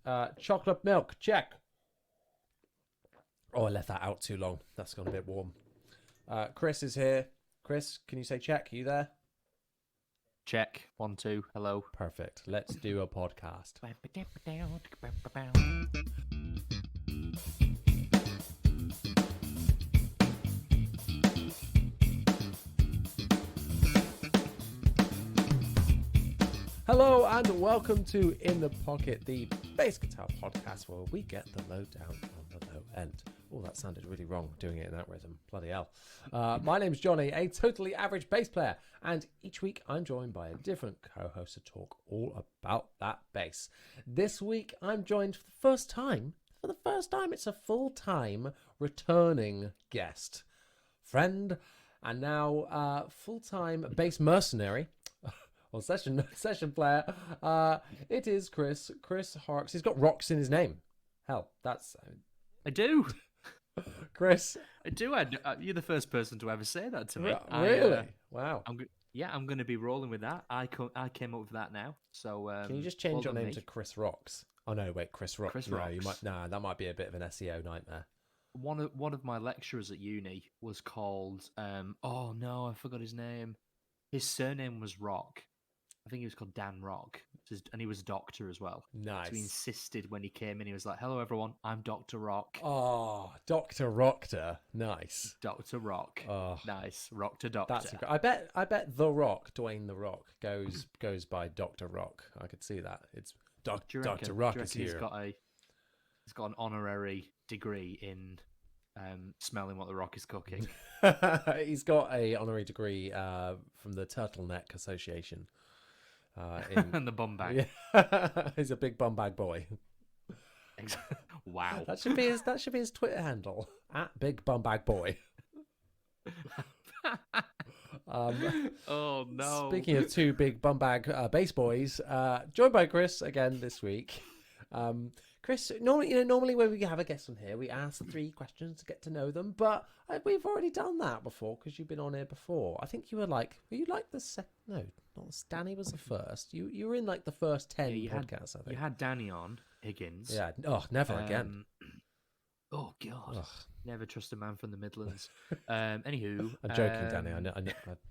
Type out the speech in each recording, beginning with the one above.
right. Chocolate milk. Check. Oh, I left that out too long. That's gone a bit warm. Chris is here. Chris, can you say check? Are you there? Check. 1, 2. Hello. Perfect. Let's do a podcast. Hello and welcome to In the Pocket, the bass guitar podcast where we get the lowdown on the low end. Oh, that sounded really wrong doing it in that rhythm. Bloody hell. My name's Johnny, a totally average bass player, and each week I'm joined by a different co-host to talk all about that bass. This week I'm joined for the first time. It's a full-time returning guest, friend, and now full-time bass mercenary. Or session player. It is Chris Horrocks. He's got rocks in his name. Hell, that's... I do. Chris. I do. You're the first person to ever say that to me. Really? Wow. I'm going to be rolling with that. I came up with that now. So can you just change your name to Chris Rocks? Oh no, wait, Chris Rocks. Chris no, Rocks. you might. Nah, that might be a bit of an SEO nightmare. One of my lecturers at uni was called. Oh no, I forgot his name. His surname was Rock. I think he was called Dan Rock, and he was a doctor as well. Nice. So he insisted when he came in, he was like, "Hello, everyone, I'm Dr. Rock." Oh, Dr. Rockter. Nice. Dr. Rock. Oh, nice. Rock to Doctor. That's I bet The Rock, Dwayne The Rock, goes by Dr. Rock. I could see that. It's Dr. Rock is here. He's got an honorary degree in smelling what the Rock is cooking. He's got a honorary degree from the Turtleneck Association. And the bum bag. Yeah. He's a big bum bag boy. Wow. That should be his Twitter handle at Big Bum Bag Boy. Oh no. Speaking of two big bum bag bass boys, joined by Chris again this week. Chris, normally when we have a guest on here, we ask 3 questions to get to know them, but we've already done that before because you've been on here before. I think were you like the second? No, not Danny was the first. You were in like the first 10 podcasts. I think you had Danny on Higgins. Yeah. Oh, never again. Oh God. Ugh. Never trust a man from the Midlands. Anywho, I'm joking, Danny.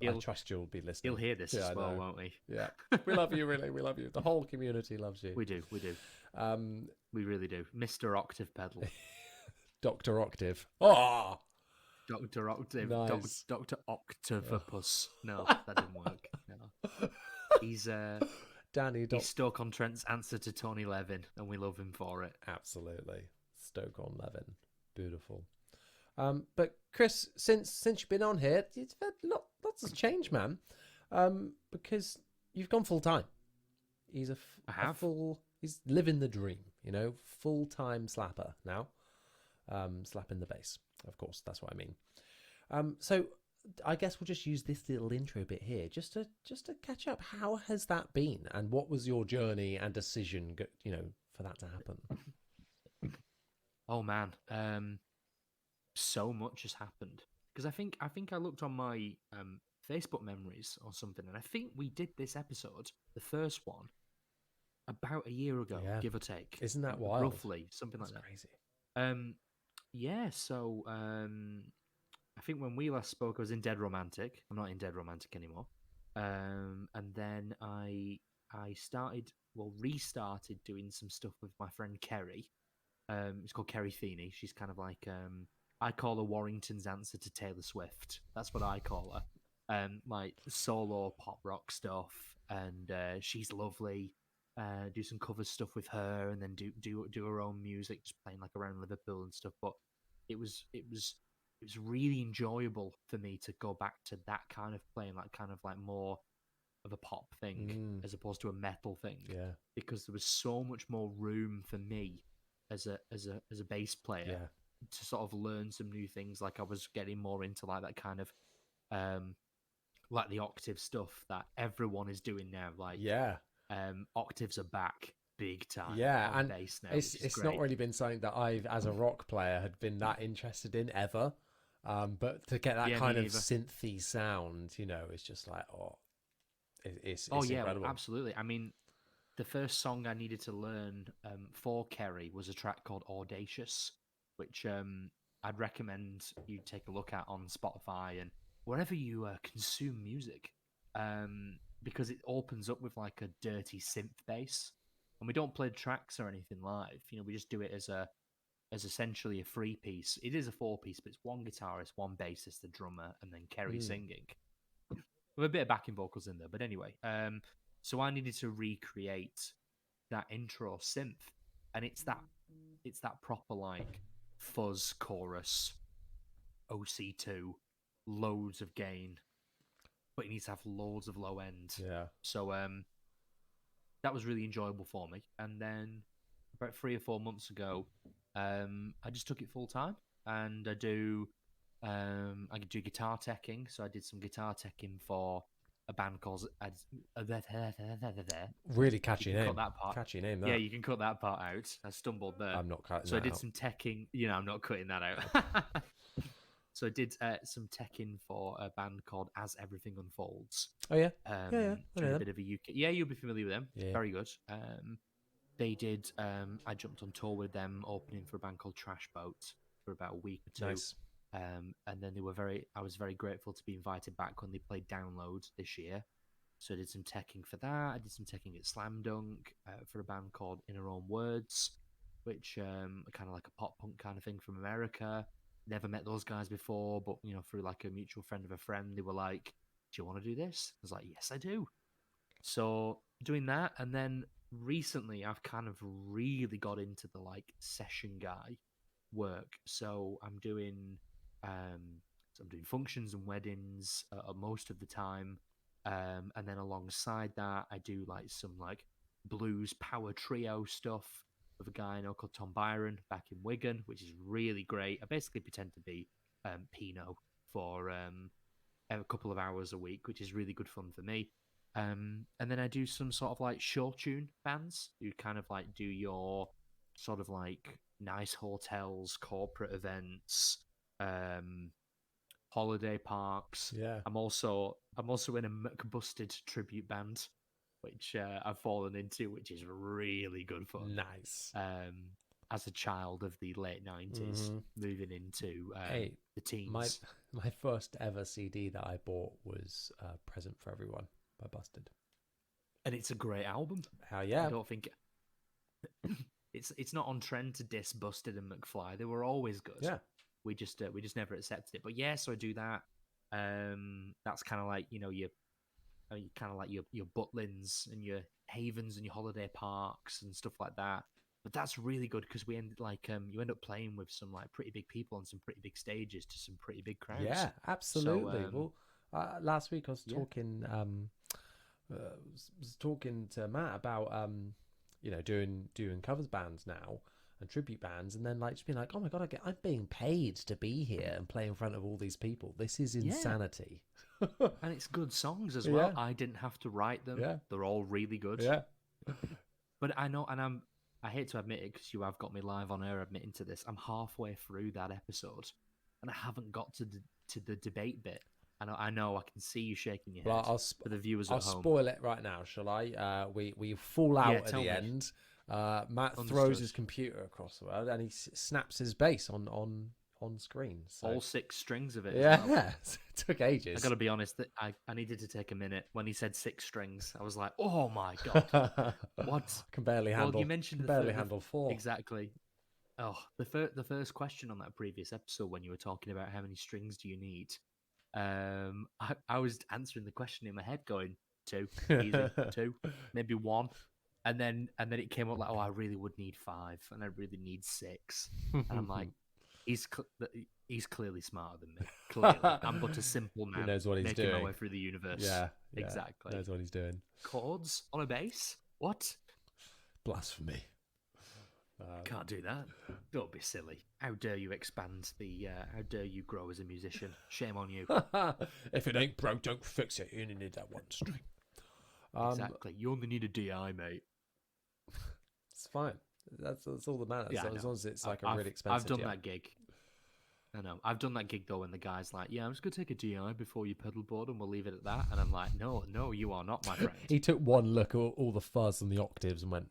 I trust you'll be listening. He'll hear this as well, won't we? Yeah. We love you, really. We love you. The whole community loves you. We do. We really do. Mr. Octave Pedal. Dr. Octave. Oh! Dr. Octave. Nice. Dr. Octavopus. No, that didn't work. No. He's Danny. He's Stoke-on-Trent's answer to Tony Levin, and we love him for it. Absolutely. Stoke-on-Levin. Beautiful. But Chris, since you've been on here, you've had lots of change, man. Because you've gone full time. He's he's living the dream, full-time slapper now. Slapping the bass, of course, that's what I mean. So I guess we'll just use this little intro bit here just to catch up. How has that been, and what was your journey and decision, for that to happen? Oh man, so much has happened because I think I looked on my Facebook memories or something, and I think we did this episode, the first one, about a year ago, give or take. Isn't that wild? Roughly, something like that. Crazy. Yeah. So I think when we last spoke, I was in Dead Romantic. I'm not in Dead Romantic anymore. And then I restarted doing some stuff with my friend Kerry. It's called Kerry Feeney. She's kind of like I call her Warrington's answer to Taylor Swift. That's what I call her. Like solo pop rock stuff, and she's lovely. Do some cover stuff with her, and then do her own music, just playing like around Liverpool and stuff. But it was really enjoyable for me to go back to that kind of playing, like kind of like more of a pop thing as opposed to a metal thing. Yeah, because there was so much more room for me as a bass player to sort of learn some new things. Like I was getting more into like that kind of like the octave stuff that everyone is doing now. Like octaves are back big time. Yeah, and bass now, it's not really been something that I've, as a rock player, had been that interested in ever. But to get that kind of synthy sound, it's just like it's incredible. Absolutely. I mean, the first song I needed to learn for Kerry was a track called Audacious, which I'd recommend you take a look at on Spotify and wherever you consume music, because it opens up with like a dirty synth bass, and we don't play tracks or anything live. We just do it as essentially a 3-piece. It is a 4-piece, but it's one guitarist, one bassist, a drummer, and then Kerry singing with a bit of backing vocals in there. But anyway, so I needed to recreate that intro synth, and it's that proper like fuzz chorus, OC2, loads of gain, but you need to have loads of low end. Yeah. So that was really enjoyable for me. And then about 3 or 4 months ago, I just took it full time, and I could do guitar teching. So I did some guitar teching for a band called Really catchy name. Cut that part. Catchy name. That. Yeah, you can cut that part out. I stumbled there. I'm not cutting. So I that did out. some teching. I'm not cutting that out. So I did some teching for a band called As Everything Unfolds. Oh yeah. Yeah. A bit of a UK. Yeah, you'll be familiar with them. Yeah. Very good. They did. I jumped on tour with them, opening for a band called Trash Boat for about a week or two. Nice. And then I was very grateful to be invited back when they played Download this year. So I did some teching for that. I did some teching at Slam Dunk for a band called In Our Own Words, which are kind of like a pop punk kind of thing from America. Never met those guys before, but through like a mutual friend of a friend, they were like, "Do you want to do this?" I was like, "Yes, I do." So doing that, and then recently I've kind of really got into the like session guy work. So I'm doing functions and weddings most of the time, and then alongside that I do like some like blues power trio stuff with a guy I know called Tom Byron back in Wigan, which is really great. I basically pretend to be Pino for a couple of hours a week, which is really good fun for me. And then I do some sort of like show tune bands. You kind of like do your sort of like nice hotels, corporate events, holiday parks. Yeah. I'm also in a McBusted tribute band, which I've fallen into, which is really good fun. Nice. As a child of the late 90s, moving into the teens. My first ever CD that I bought was Present for Everyone by Busted. And it's a great album. Hell yeah. I don't think it's not on trend to diss Busted and McFly. They were always good. Yeah. We just never accepted it. But yeah, so I do that. That's kind of like, your Butlins and your Havens and your holiday parks and stuff like that. But that's really good because we ended you end up playing with some like pretty big people on some pretty big stages to some pretty big crowds. Yeah, absolutely. So, last week I was talking was talking to Matt about doing covers bands now and tribute bands, and then like just being like, oh my god, I'm being paid to be here and play in front of all these people. This is insanity. And it's good songs as well. Yeah. I didn't have to write them. Yeah. They're all really good. Yeah. But I know, and I hate to admit it because you have got me live on air admitting to this. I'm halfway through that episode, and I haven't got to the debate bit. I know. I can see you shaking your head. Well, for the viewers I'll at home. spoil it right now, shall I? We fall out at the end. Matt throws his computer across the world, and he snaps his bass on screen. So. All 6 strings of it. Yeah, as well. It took ages. I got to be honest. That I needed to take a minute when he said 6 strings. I was like, oh my god, what? I can barely handle. Well, you mentioned handle 4. Exactly. Oh, the first question on that previous episode when you were talking about how many strings do you need, I was answering the question in my head going 2, easy, 2, maybe 1, and then it came up like, oh, I really would need 5, and I really need 6, and I'm like, he's clearly smarter than me. Clearly, I'm but a simple man. He knows what he's making doing. my way through the universe. Yeah, exactly. Knows what he's doing. Chords on a bass? What? Blasphemy. Can't do that. Don't be silly. How dare you expand the... how dare you grow as a musician? Shame on you. If it ain't broke, don't fix it. You only need that 1 string. Exactly. You only need a DI, mate. It's fine. That's all that matters. Yeah, as long as it's like a really expensive I've done DI. that gig. I know. I've done that gig though, when the guy's like, "Yeah, I'm just gonna take a DI before you pedalboard, and we'll leave it at that." And I'm like, "No, no, you are not, my friend." He took one look at all the fuzz and the octaves and went,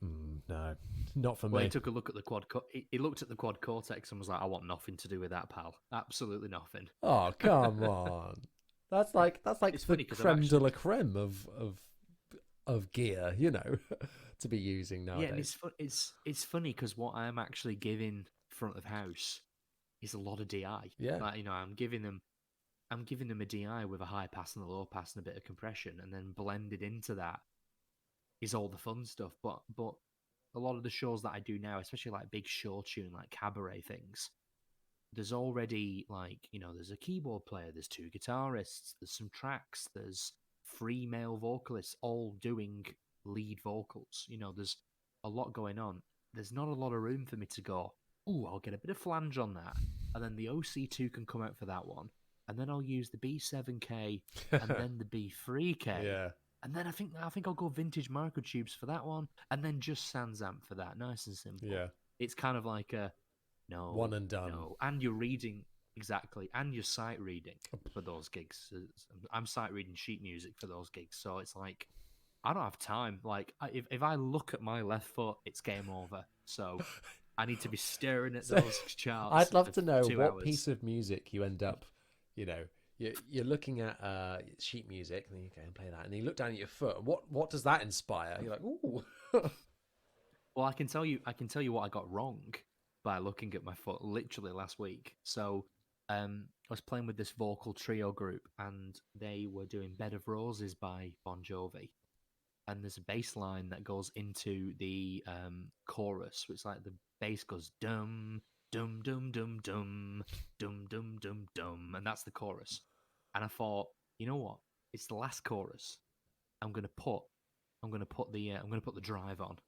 no, not for Well, me. he took a look at the he looked at the quad cortex and was like, "I want nothing to do with that, pal. Absolutely nothing." Oh, come on. That's like It's the funny 'cause creme de la creme of gear, to be using Yeah, and nowadays. it's funny because what I'm actually giving front of house is a lot of DI. Yeah. Like, I'm giving them a DI with a high pass and a low pass and a bit of compression, and then blended into that is all the fun stuff. But a lot of the shows that I do now, especially like big show tune, like cabaret things, there's already like, there's a keyboard player, there's two guitarists, there's some tracks, there's three male vocalists all doing lead vocals. There's a lot going on. There's not a lot of room for me to go, "Ooh, I'll get a bit of flange on that," and then the OC2 can come out for that one, and then I'll use the B7K and then the B3K. Yeah. And then I think I'll go vintage microtubes for that one, and then just Sans Amp for that. Nice and simple. Yeah. It's kind of like a no, One and done. no, and you're reading exactly, and you're sight reading for those gigs. I'm sight reading sheet music for those gigs, so it's like I don't have time. Like if I look at my left foot, it's game over. So I need to be staring at those charts. I'd love to know 2 what hours. piece of music you end up, you're looking at sheet music, and then you go and play that, and you look down at your foot. What does that inspire? You're like, ooh. Well, I can tell you what I got wrong by looking at my foot literally last week. So, I was playing with this vocal trio group, and they were doing "Bed of Roses" by Bon Jovi, and there's a bass line that goes into the chorus. It's like the bass goes dum dum dum dum dum dum dum dum dum, and that's the chorus. And I thought, you know what? It's the last chorus. I'm gonna put the drive on.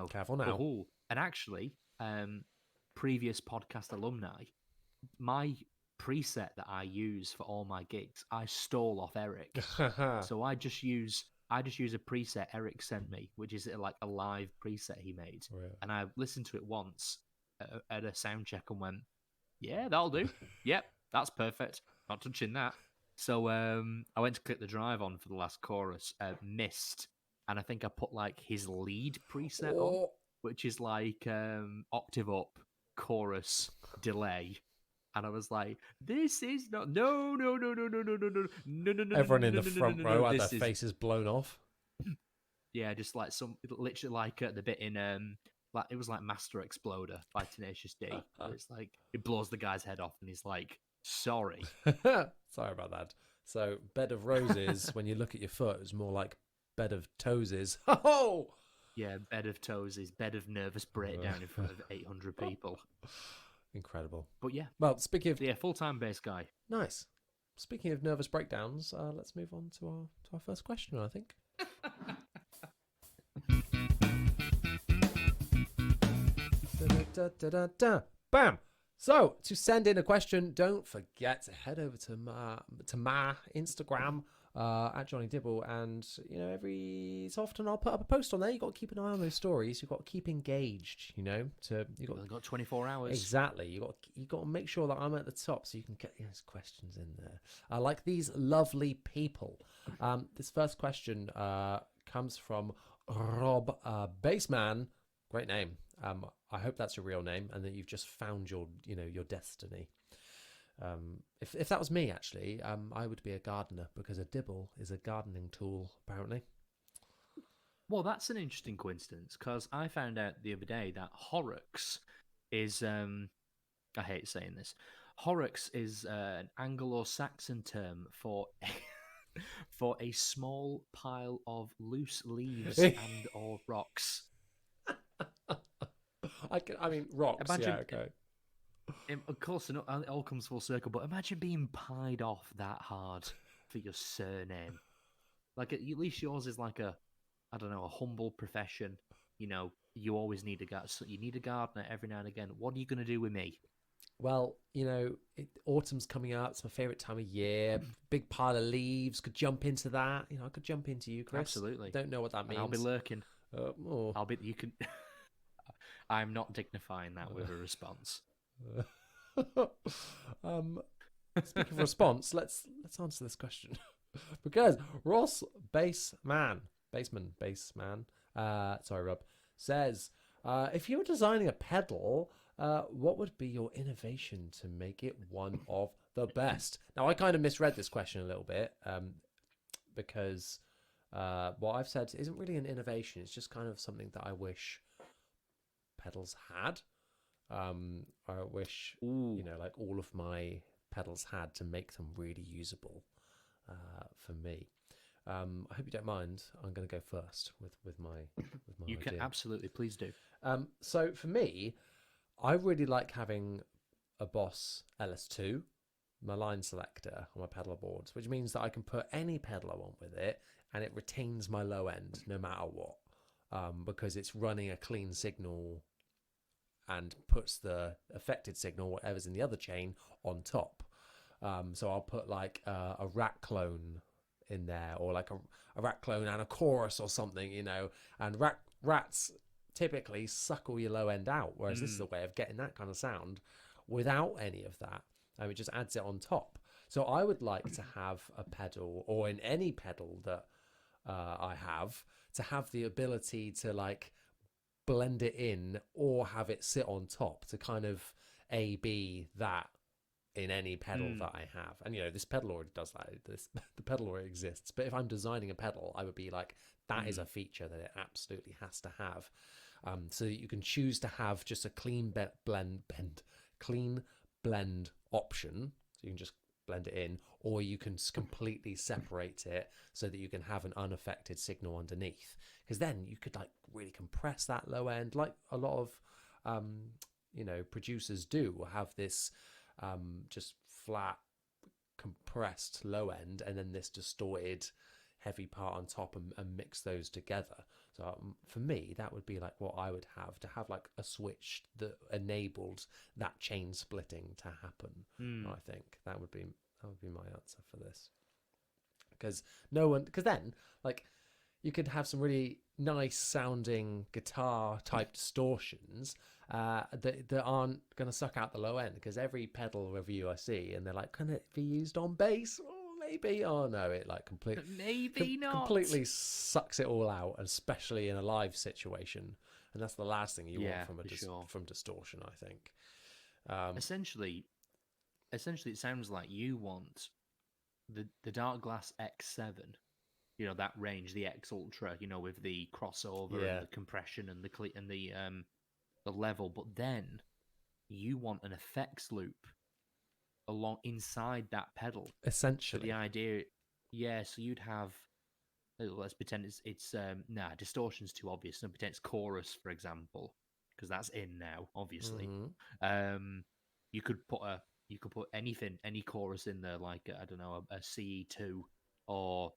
Careful now. Oh, and actually, previous podcast alumni, my preset that I use for all my gigs, I stole off Eric. So I just use a preset Eric sent me, which is like a live preset he made, and I listened to it once at a sound check and went, "Yeah, that'll do. Yep, that's perfect. Not touching that." So I went to click the drive on for the last chorus, missed, and I think I put like his lead preset on, which is like octave up, chorus, delay. And I was like, "This is not no." Everyone in the front row had their faces blown off. Yeah, just like literally like the bit in like it was like Master Exploder by Tenacious D. It's like it blows the guy's head off, and he's like, "Sorry." Sorry about that. So, "Bed of Roses," when you look at your foot, is more like "Bed of Toesies." Oh! Yeah, "Bed of Toes" is bed of nervous breakdown in front of 800 people. Incredible. But yeah. Well, speaking of full-time bass guy. Nice. Speaking of nervous breakdowns, let's move on to our first question, I think. Bam! So, to send in a question, don't forget to head over to my Instagram at Johnny Dibble, and every so often I'll put up a post on there. You've got to keep an eye on those stories. You've got to keep engaged. You've got 24 hours. Exactly. You got to make sure that I'm at the top so you can get these questions in there. Like these lovely people. This first question comes from Rob Baseman. Great name. I hope that's your real name and that you've just found your destiny. If that was me, actually, I would be a gardener, because a dibble is a gardening tool, apparently. Well, that's an interesting coincidence, because I found out the other day that Horrocks is, I hate saying this, Horrocks is an Anglo-Saxon term for for a small pile of loose leaves and or rocks. I mean, rocks. Imagine, yeah, okay. Of course, it all comes full circle. But imagine being pied off that hard for your surname. Like, at least yours is like a humble profession. You always need you need a gardener every now and again. What are you going to do with me? Well, autumn's coming up. It's my favourite time of year. Big pile of leaves. Could jump into that. I could jump into you, Chris. Absolutely. Don't know what that means. And I'll be lurking. You can. I'm not dignifying that with a response. um, Speaking of response, let's answer this question because Ross Baseman, sorry, Rob, says, if you were designing a pedal, what would be your innovation to make it one of the best? Now, I kind of misread this question a little bit because what I've said isn't really an innovation. It's just kind of something that I wish pedals had. I wish, like all of my pedals had to make them really usable for me. I hope you don't mind. I'm going to go first with my You idea. can absolutely, please do. So for me, I really like having a Boss LS2, my line selector on my pedal boards, which means that I can put any pedal I want with it, and it retains my low end no matter what, because it's running a clean signal and puts the affected signal, whatever's in the other chain, on top. So I'll put like a rat clone in there, or like a rat clone and a chorus or something, and rats typically suck all your low end out, whereas this is a way of getting that kind of sound without any of that. It just adds it on top. So I would like to have a pedal, or in any pedal that I have, to have the ability to like blend it in or have it sit on top to kind of A/B that in any pedal that I have. And this pedal already does that. The pedal already exists. But if I'm designing a pedal, I would be like, that is a feature that it absolutely has to have. So that you can choose to have just a clean blend option. So you can just blend it in, or you can completely separate it so that you can have an unaffected signal underneath, because then you could like really compress that low end, like a lot of producers do, have this just flat compressed low end and then this distorted heavy part on top, and mix those together. So for me, that would be like what I would have to have, like a switch that enabled that chain splitting to happen. I think that would be my answer for this, because then like you could have some really nice sounding guitar type distortions that aren't going to suck out the low end, because every pedal review I see and they're like, can it be used on bass? Maybe. Oh no, it like completely sucks it all out, especially in a live situation, and that's the last thing you want from distortion, I think. Essentially, it sounds like you want the Dark Glass X7, that range, the X Ultra, with the crossover and the compression and the level, but then you want an effects loop along inside that pedal. Essentially, so the idea, so you'd have, let's pretend it's distortion's too obvious. So pretend it's chorus, for example, because that's in now, obviously. You could put anything, any chorus in there, like I don't know, a CE2 or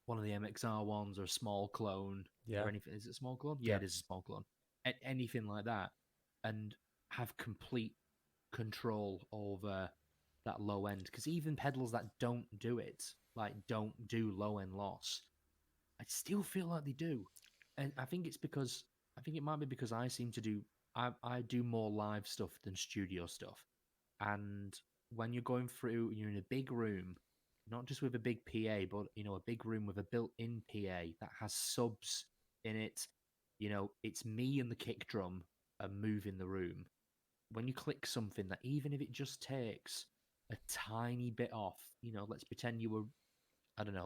one of the MXR ones, or a small clone, or anything. Is it a small clone? Yeah, it is a small clone. Anything like that, and have complete control over that low end. Because even pedals that don't do it, like don't do low end loss, I still feel like they do. And I think it might be because I seem to do, I do more live stuff than studio stuff. And when you're going through, you're in a big room, not just with a big PA, but a big room with a built-in PA that has subs in it. It's me and the kick drum are moving the room. When you click something that, even if it just takes a tiny bit off, let's pretend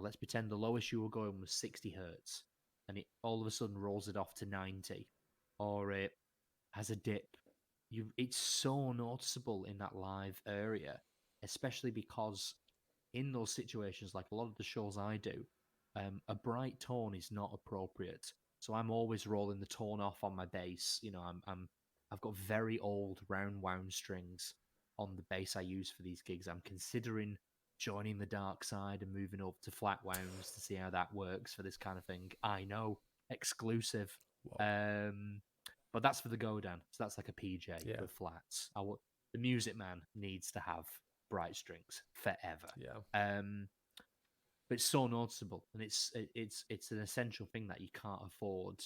let's pretend the lowest you were going was 60 hertz, and it all of a sudden rolls it off to 90, or it has a dip. It's so noticeable in that live area, especially because in those situations, like a lot of the shows I do, a bright tone is not appropriate. So I'm always rolling the tone off on my bass. I've got very old round wound strings on the bass I use for these gigs. I'm considering joining the dark side and moving up to flat wounds to see how that works for this kind of thing. I know, exclusive. But that's for the go down. So that's like a PJ with flats. The Music Man needs to have bright strings forever. But it's so noticeable, and it's an essential thing that you can't afford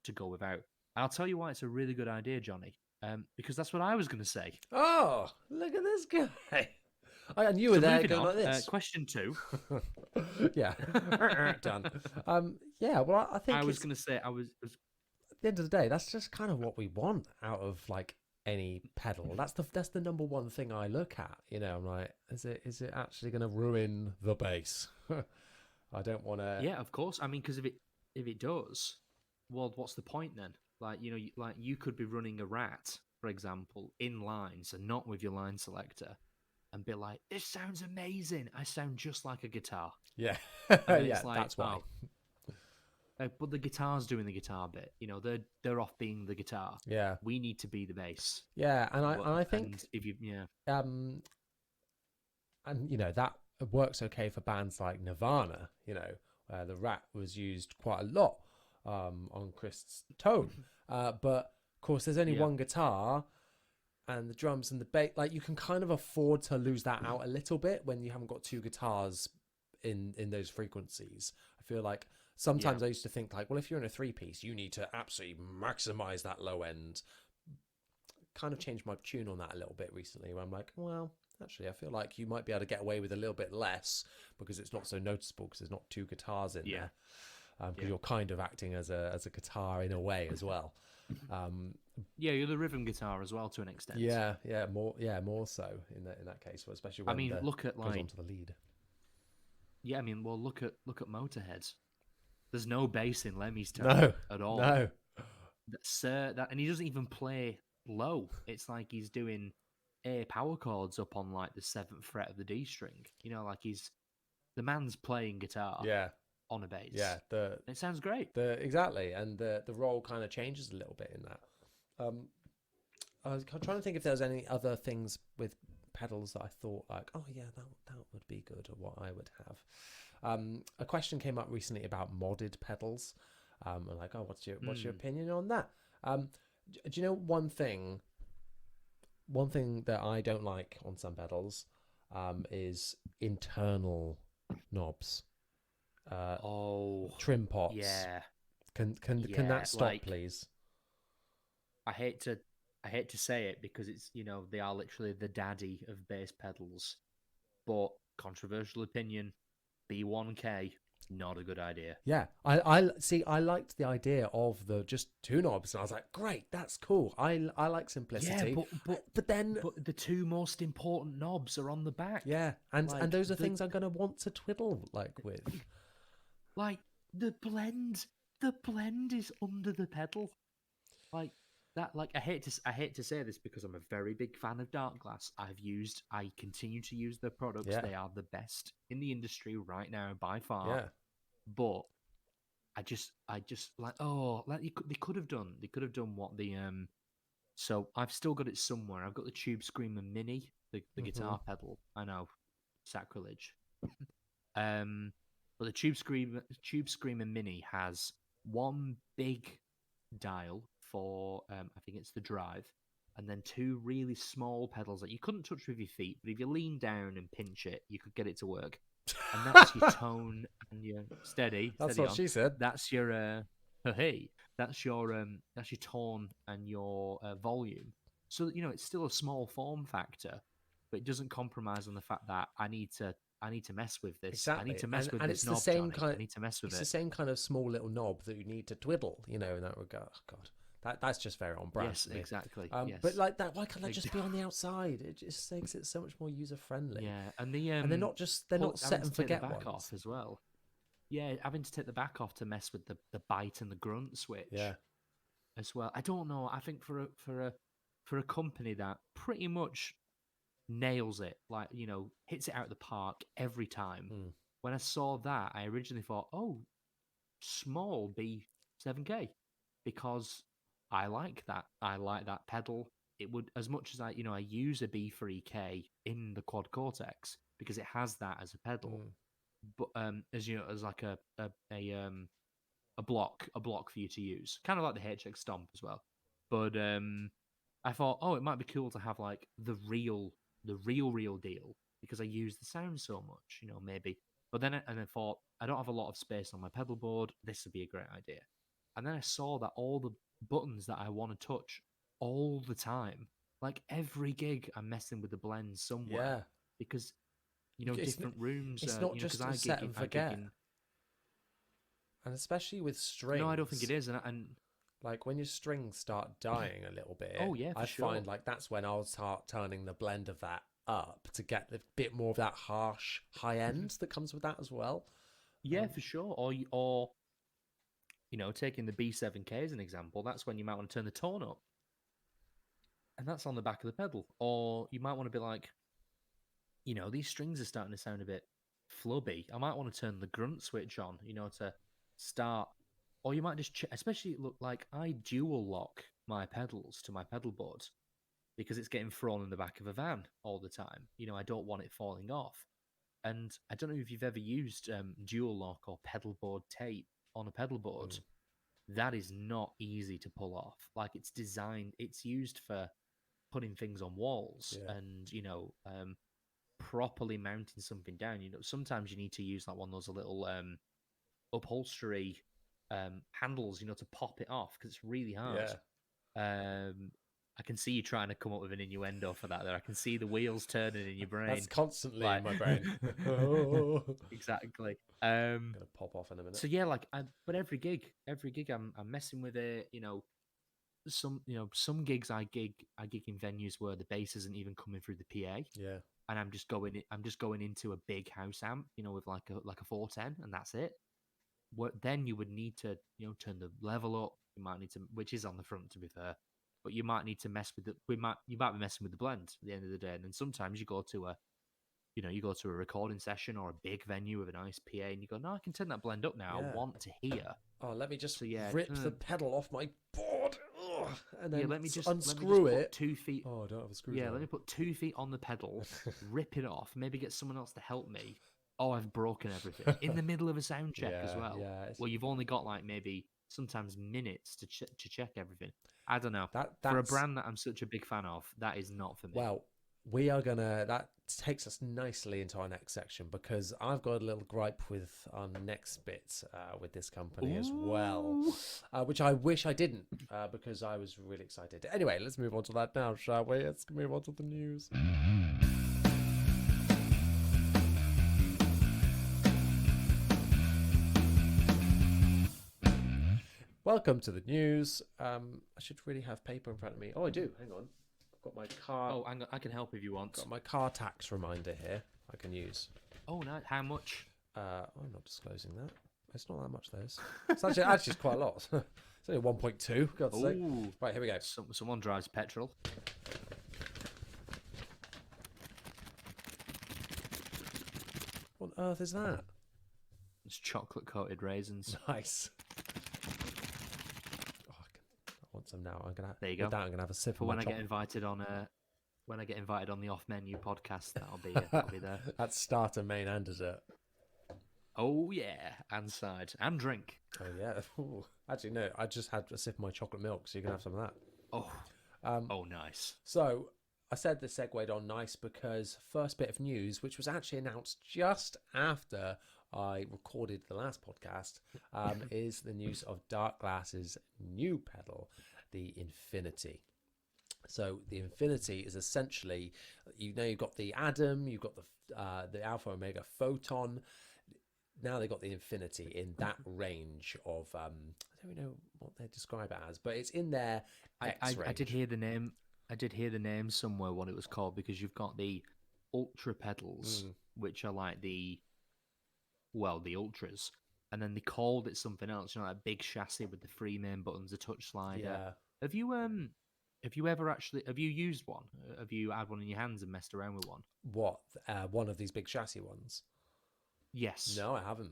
to go without. I'll tell you why it's a really good idea, Johnny. Because that's what I was going to say. Oh, look at this guy. And you were So there moving going on, like this. question 2. Yeah. Done. Yeah, well, I think I was it's, going to say, at the end of the day, that's just kind of what we want out of like any pedal. That's the number one thing I look at. I'm like, is it actually going to ruin the bass? I don't want to. yeah, of course. I mean, because if it does, well, what's the point then? Like, like you could be running a Rat, for example, in line, so not with your line selector, and be like, "This sounds amazing. I sound just like a guitar." Yeah, And then yeah, it's like, that's why. But the guitar's doing the guitar bit. They're off being the guitar. Yeah, We need to be the bass. yeah, and I think And if you um, and that works okay for bands like Nirvana. Where the Rat was used quite a lot on Chris' Tone, but of course there's only one guitar. And the drums and the bass, like you can kind of afford to lose that out a little bit when you haven't got two guitars in those frequencies. I feel like sometimes I used to think like, well, if you're in a 3-piece, you need to absolutely maximize that low end. Kind of changed my tune on that a little bit recently, where I'm like, well, actually, I feel like you might be able to get away with a little bit less because it's not so noticeable because there's not two guitars in there. Because you're kind of acting as a guitar in a way as well. you're the rhythm guitar as well to an extent. More so in that case, especially when look at goes onto the lead. Yeah, look at Motorhead. There's no bass in Lemmy's tone at all. No, and he doesn't even play low. It's like he's doing A power chords up on like the 7th fret of the D string. Like the man's playing guitar. Yeah. On a bass. Yeah, it sounds great. Exactly, and the role kind of changes a little bit in that. I was trying to think if there was any other things with pedals that I thought like, oh yeah, that would be good, or what I would have. A question came up recently about modded pedals. I'm like, oh, what's your opinion on that? Do you know one thing that I don't like on some pedals is internal knobs. Trim pots. Yeah. Can that stop, please? I hate to say it because it's they are literally the daddy of bass pedals, but controversial opinion, B1K not a good idea. Yeah, I see. I liked the idea of the just two knobs, and I was like, great, that's cool. I like simplicity. Yeah, but then the two most important knobs are on the back. Yeah, and those are things I'm gonna want to twiddle with. Like the blend is under the pedal. Like that. Like I hate to say this because I'm a very big fan of Dark Glass. I continue to use their products. Yeah. They are the best in the industry right now by far. Yeah. But I just like they could have done what the So I've still got it somewhere. I've got the Tube Screamer Mini, the guitar pedal. I know, sacrilege. But the Tube Screamer Mini has one big dial for I think it's the drive, and then two really small pedals that you couldn't touch with your feet, but if you lean down and pinch it, you could get it to work. And that's your tone and your steady. That's what she said. That's your that's your tone and your volume. So it's still a small form factor, but it doesn't compromise on the fact that I need to mess with this. Exactly. I need to mess with and this it's knob, the same Johnny. kind. I need to mess with it's it. the same kind of small little knob that you need to twiddle. In that regard. Oh, God, that's just very on brand. Yes, exactly. Yes. But like that, why can't that just be on the outside? It just makes it so much more user friendly. Yeah, and they're not set and forget the back ones. off as well. Yeah, having to take the back off to mess with the bite and the grunt switch. Yeah. As well, I don't know. I think for a company that pretty much nails it, like hits it out of the park every time. When I saw that, I originally thought, oh, small B7K, because I like that. I like that pedal. It would, as much as I use a B3K in the Quad Cortex because it has that as a pedal, but as like a block for you to use, kind of like the HX Stomp as well. But I thought, oh, it might be cool to have like the real deal because I use the sound so much, maybe. But then I thought I don't have a lot of space on my pedal board. This would be a great idea. And then I saw that all buttons that I want to touch all the time. Like every gig, I'm messing with the blends somewhere Yeah. because It's, different rooms. it's not Because just a I set gig, and I gig forget. in. And especially with strings. No, I don't think it is, and Like when your strings start dying a little bit, oh yeah, for I sure. find like that's when I'll start turning the blend of that up to get a bit more of that harsh high end that comes with that as well. Yeah, for sure. Or taking the B7K as an example, that's when you might want to turn the tone up, and that's on the back of the pedal. Or you might want to be like, these strings are starting to sound a bit flubby. I might want to turn the grunt switch on, to start. Or you might just, especially look like I dual lock my pedals to my pedal board because it's getting thrown in the back of a van all the time. I don't want it falling off. And I don't know if you've ever used dual lock or pedal board tape on a pedal board. That is not easy to pull off. Like it's used for putting things on walls and properly mounting something down. Sometimes you need to use like one of those little upholstery handles, to pop it off because it's really hard. Yeah. I can see you trying to come up with an innuendo for that there. I can see the wheels turning in your brain. That's constantly in my brain. Exactly. I'm gonna pop off in a minute. So yeah, but every gig I'm messing with it. Some gigs I gig in venues where the bass isn't even coming through the PA. Yeah. And I'm just going into a big house amp, with like a 410, and that's it. Then you would need to turn the level up. You might need to, which is on the front to be fair, but you might need to mess with you might be messing with the blend at the end of the day. And then sometimes you go to a recording session or a big venue with a nice PA, and you go, no, I can turn that blend up now. Yeah. I want to hear. Oh, let me just rip the pedal off my board, and then let me just unscrew it. Put 2 feet. Oh, I don't have a screw. Yeah, let me put 2 feet on the pedal, rip it off. Maybe get someone else to help me. Oh, I've broken everything in the middle of a sound check as well. Yeah, well, you've only got like maybe sometimes minutes to check everything. I don't know. That's... For a brand that I'm such a big fan of, that is not for me. Well, that takes us nicely into our next section because I've got a little gripe with our next bit with this company as well, which I wish I didn't because I was really excited. Anyway, let's move on to that now, shall we? Let's move on to the news. Welcome to the news. I should really have paper in front of me. Oh, I do. Hang on. I've got my car. Oh, I can help if you want. Got my car tax reminder here. I can use. Oh, no. How much? I'm not disclosing that. It's not that much, though. It's actually it's quite a lot. It's only 1.2. God's sake. Right, here we go. Someone drives petrol. What on earth is that? It's chocolate coated raisins. Nice. I want some now. There you go. With that, I'm gonna have a sip. For when I get invited on the off menu podcast, that'll be there. That's starter, main, and dessert. Oh yeah, and side and drink. Oh yeah. Ooh. Actually, no. I just had a sip of my chocolate milk, so you can have some of that. Oh, nice. So I said this segued on nice because first bit of news, which was actually announced just after I recorded the last podcast, is the news of Dark Glass's new pedal, the Infinity. So the Infinity is essentially, you've got the Atom, you've got the Alpha Omega Photon. Now they've got the Infinity in that range of, I don't really know what they describe it as, but it's in their X range. I did hear the name. I did hear the name somewhere what it was called because you've got the Ultra pedals, which are like the Ultras, and then they called it something else. That big chassis with the 3 main buttons, a touch slider. Yeah. Have you used one? Have you had one in your hands and messed around with one? What? One of these big chassis ones? Yes. No, I haven't.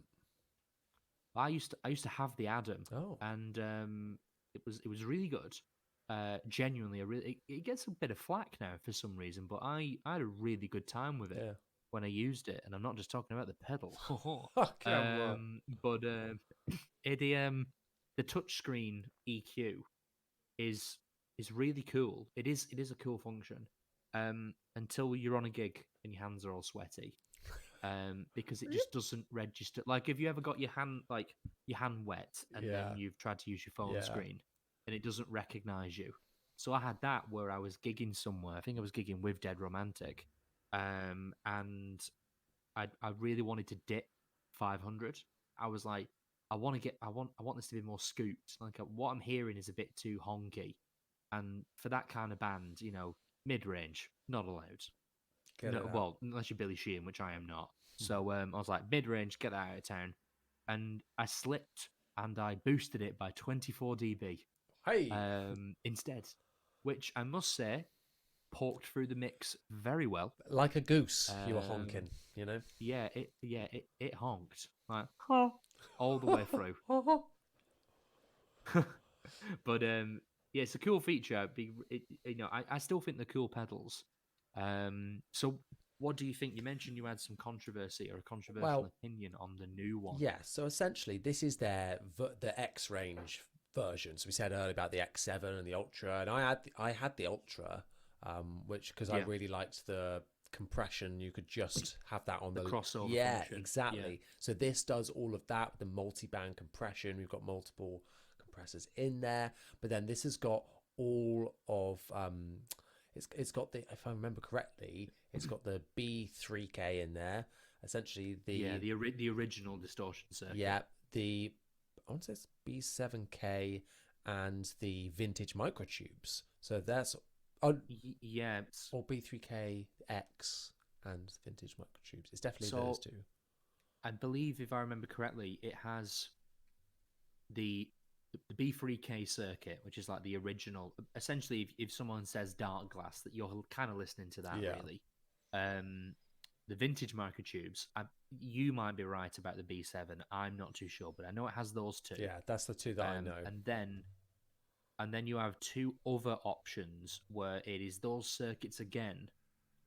I used to have the Adam. Oh. And it was really good. Genuinely, it gets a bit of flack now for some reason, but I had a really good time with it when I used it, and I'm not just talking about the pedal. But the touchscreen EQ is really cool. It is a cool function. Until you're on a gig and your hands are all sweaty. Because it just doesn't register. Like, have you ever got your hand wet and then you've tried to use your phone screen and it doesn't recognize you. So I had that where I was gigging somewhere. I think I was gigging with Dead Romantic, and I really wanted to dip 500. I was like, I want this to be more scooped. Like what I'm hearing is a bit too honky, and for that kind of band, mid range, not allowed. Get No, it out. well, unless you're Billy Sheehan, which I am not. So I was like, mid range, get that out of town, and I slipped and I boosted it by 24 dB Hey, instead, which I must say porked through the mix very well. like a goose, you were Um, honking, you know. it honked like all the way through. But yeah, it's a cool feature. I still think they're cool pedals. So what do you think? You mentioned you had some controversy or a controversial Well, opinion on the new one. yeah. So essentially, this is the X range version. So we said earlier about the X7 and the Ultra, and I had the Ultra, which because I Yeah. really liked the compression. You could just have that on The crossover Yeah, function. exactly. Yeah. So this does all of that with the multi-band compression. We've got multiple compressors in there, but then this has got all of it's got the, if I remember correctly, it's got the B3K in there. Essentially The original distortion circuit. yeah, the I want to say it's B7K and the vintage microtubes. So that's Yeah. or B3K X and vintage microtubes. It's definitely So those two. I believe, if I remember correctly, it has the B3K circuit, which is like the original. Essentially, if someone says dark glass, that you're kind of listening to that, Yeah. really. The vintage microtubes, you might be right about the B7. I'm not too sure, but I know it has those two. Yeah, that's the two that I know. And then you have two other options where it is those circuits again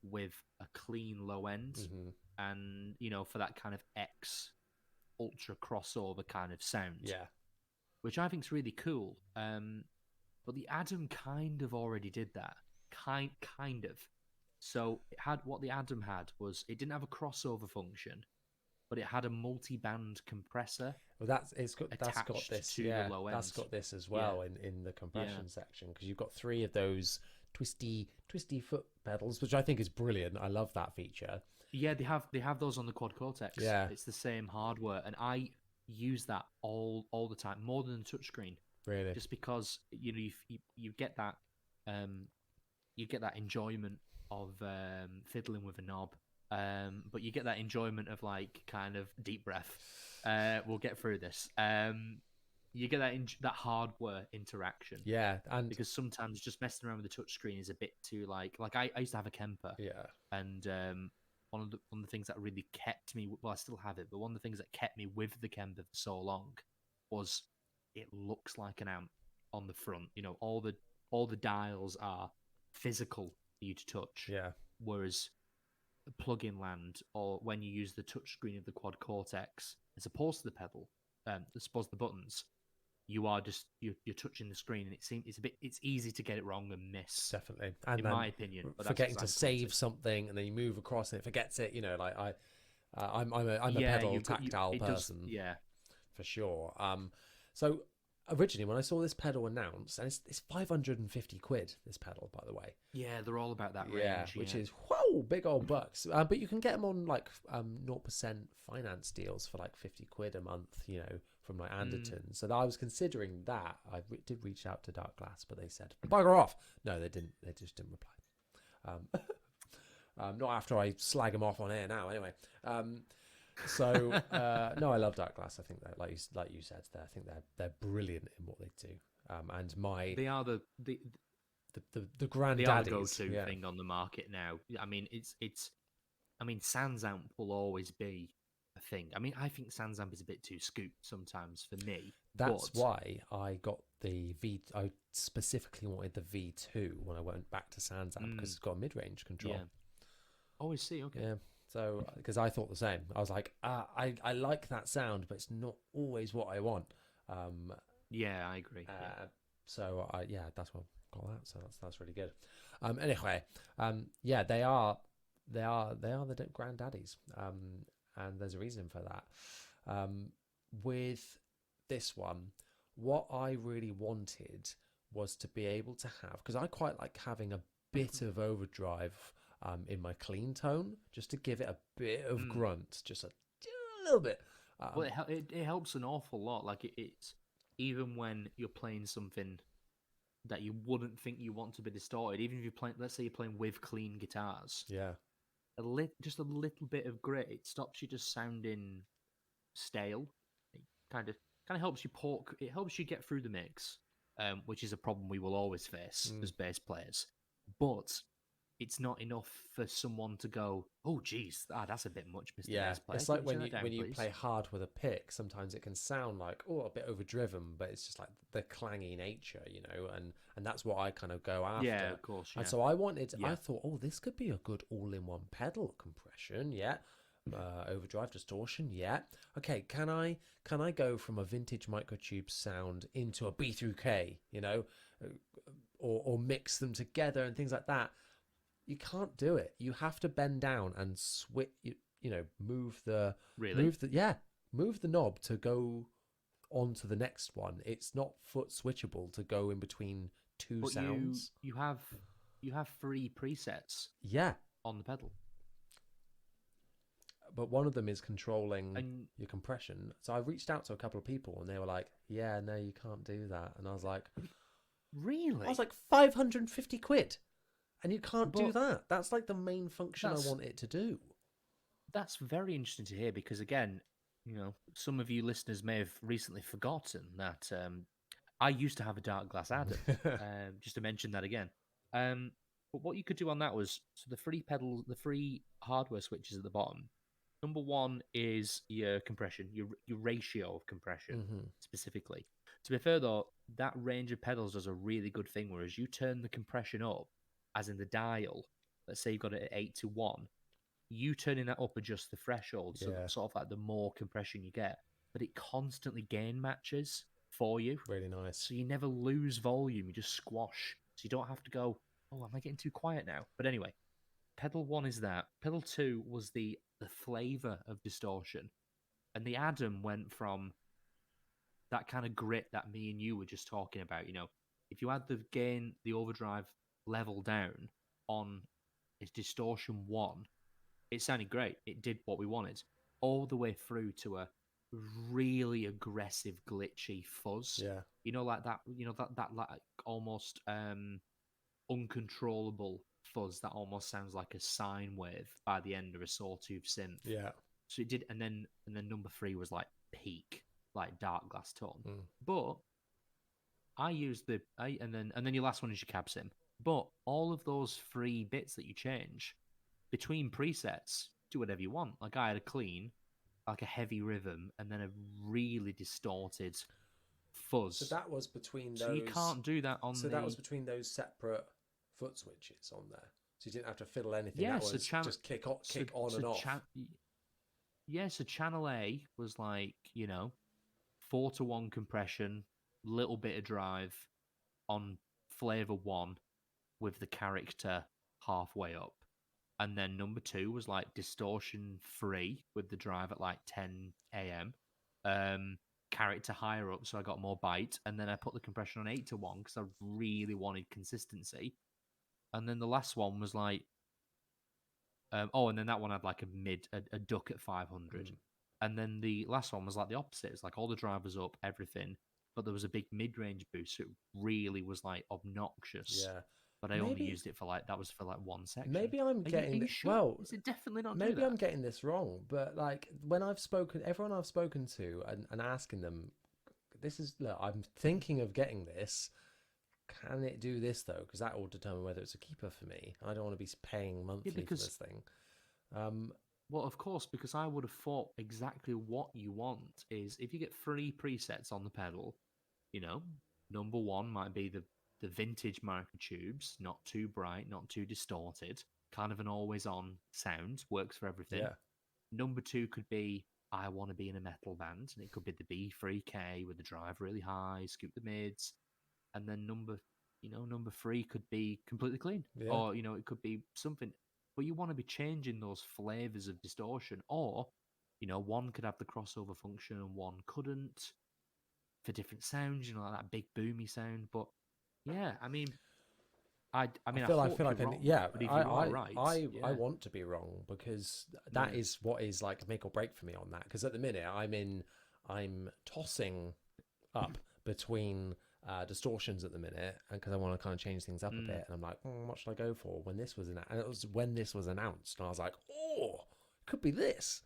with a clean low end, Mhm. and for that kind of X ultra crossover kind of sound. Yeah. Which I think is really cool. But the Adam kind of already did that. Kind of. So what the Adam had was it didn't have a crossover function, but it had a multi-band compressor. Well, that's got this. To Yeah, the low that's end. got this as well in the compression Yeah. section, because you've got three of those twisty foot pedals, which I think is brilliant. I love that feature. Yeah, they have those on the Quad Cortex. Yeah. It's the same hardware, and I use that all the time, more than the touchscreen. Really. Just because you get that enjoyment of fiddling with a knob, but you get that enjoyment of like kind of deep breath. We'll get through this. You get that hardware interaction. Yeah, and because sometimes just messing around with the touchscreen is a bit too like I used to have a Kemper. Yeah. And one of the things that really kept me, well, I still have it, but one of the things that kept me with the Kemper for so long was it looks like an amp on the front. All the dials are physical for you to touch. Yeah. Whereas plug-in land, or when you use the touchscreen of the Quad Cortex as opposed to the pedal, as opposed to the buttons, you are just you're touching the screen, and it's easy to get it wrong and miss. Definitely, and in my opinion, but forgetting to save something, and then you move across and it forgets it. Like I'm a pedal tactile person. Yeah, for sure. So originally when I saw this pedal announced, and it's 550 quid, this pedal, by the way. Yeah, they're all about that range. Yeah, which is whoa, big old bucks. But you can get them on like 0% finance deals for like 50 quid a month, from like Anderton. So I was considering that. I did reach out to Dark Glass, but they said bugger off. No, they didn't. They just didn't reply. Not after I slag them off on air now. Anyway. So no, I love Dark Glass. I think that, like you said, I think they're brilliant in what they do. And they are the granddaddies. They are the go-to thing on the market now. I mean, Sansamp will always be a thing. I mean, I think Sansamp is a bit too scooped sometimes for me. That's why I got the V. I specifically wanted the V2 when I went back to Sansamp, because it's got a mid-range control. Yeah. Oh, I see. Okay. Yeah. So, because I thought the same, I was like, I like that sound, but it's not always what I want. Yeah, I agree. So, that's what I got that. So that's really good. Anyway, yeah, they are the granddaddies. And there's a reason for that. With this one, what I really wanted was to be able to have, because I quite like having a bit of overdrive in my clean tone, just to give it a bit of Mm. grunt, just a little bit. Well, it helps an awful lot. Like it's even when you're playing something that you wouldn't think you want to be distorted, even if you're playing, let's say you're playing with clean guitars, Yeah, just a little bit of grit, it stops you just sounding stale. It kind of helps you pork. It helps you get through the mix, which is a problem we will always face mm. as bass players. But it's not enough for someone to go, "Oh, geez, that's a bit much, Mister Yeah, Bass Player. it's Can like you turn that when down, you please?" play hard with a pick, sometimes it can sound like, oh, a bit overdriven, but it's just like the clangy nature, and that's what I kind of go Yeah, after. of course. And Yeah, so I yeah. thought, oh, this could be a good all-in-one pedal compression, yeah. Overdrive, distortion, yeah. Okay, can I go from a vintage microtube sound into a B through K, uh, or mix them together and things like that? You can't do it. You have to bend down and switch. Move the Really? move the yeah move the knob to go on to the next one. It's not foot switchable to go in between two But you sounds. you have you have three presets Yeah, on the pedal, but one of them is controlling and your compression. So I reached out to a couple of people and they were like, "Yeah, no, you can't do that." And I was really, like, 550 quid, and you can't do but that. That's like the main function I that's want it to do. that's very interesting to hear because again, some of you listeners may have recently forgotten that I used to have a dark glass Adam. Just to mention that again. Um, but what you could do on that was so the three hardware switches at the bottom. Number one is your compression, your ratio of compression Hmm. specifically. To be fair though, that range of pedals does a really good thing. Whereas you turn the compression up, as in the dial. Let's say you've got it at 8 to 1, you turning that up adjusts the threshold, so Yeah, sort of like the more compression you get, but it constantly gain matches for you, really nice. so you never lose volume. You just squash, so you don't have to go, "Oh, am I getting too quiet now?" But anyway, pedal one is that. Pedal two was the flavor of distortion, and the Adam went from that kind of grit that me and you were just talking about. If you had the gain, the overdrive level down on its distortion one, it sounded great. It did what we wanted, all the way through to a really aggressive, glitchy fuzz. Yeah, Like that. That like almost uncontrollable fuzz that almost sounds like a sine wave by the end of a sawtooth synth. yeah. So it did, and then number three was like peak, like dark glass tone. Mm. But I used and then your last one is your cab sim. But all of those three bits that you change between presets, do whatever you want. Like I had a clean, like a heavy rhythm, and then a really distorted So fuzz. that was between So you those. can't do that on So that was the between those separate foot switches on there. So you didn't have to fiddle anything. yeah. That So was channel just kick on so and off. yeah. So channel A was like 4 to 1 compression, little bit of drive on flavor one with the character halfway up. And then number two was like distortion free with the drive at like 10 a.m. Character higher up, so I got more bite. And then I put the compression on 8 to 1 because I really wanted consistency. And then the last one was like, and then that one had like a duck at 500. Mm. And then the last one was like the opposite. It's like all the drivers up, everything, but there was a big mid range boost. So it really was like obnoxious. Yeah. But I only Maybe used it for like, that was for like one section. maybe I'm Are getting you sure? well. Is it definitely not do Maybe I'm that? getting this wrong, but like when everyone I've spoken to and asking them, look, I'm thinking of getting this. Can it do this though? Because that will determine whether it's a keeper for me. I don't want to be paying Yeah, monthly for because this thing. Um, well, of course, because I would have thought exactly what you want is if you get 3 presets on the pedal, you know, number one might be the vintage microtubes, not too bright, not too distorted, kind of an always on sound, works for everything. yeah, Number two could be I want to be in a metal band, and it could be the B3K with the drive really high, scoop the mids, and then number three could be completely clean, yeah, or it could be something. But you want to be changing those flavors of distortion, or one could have the crossover function and one couldn't for different sounds, like that big boomy sound. But Yeah, I mean, I I hope feel like you're wrong, yeah, but if you are right, I yeah, want to be wrong because that is what is like make or break for me on that. Because at the minute I'm tossing up between distortions at the minute, and because I want to kind of change things up a bit, and I'm like, what should I go for? When this was and it was when this was announced, and I was like, oh, it could be this.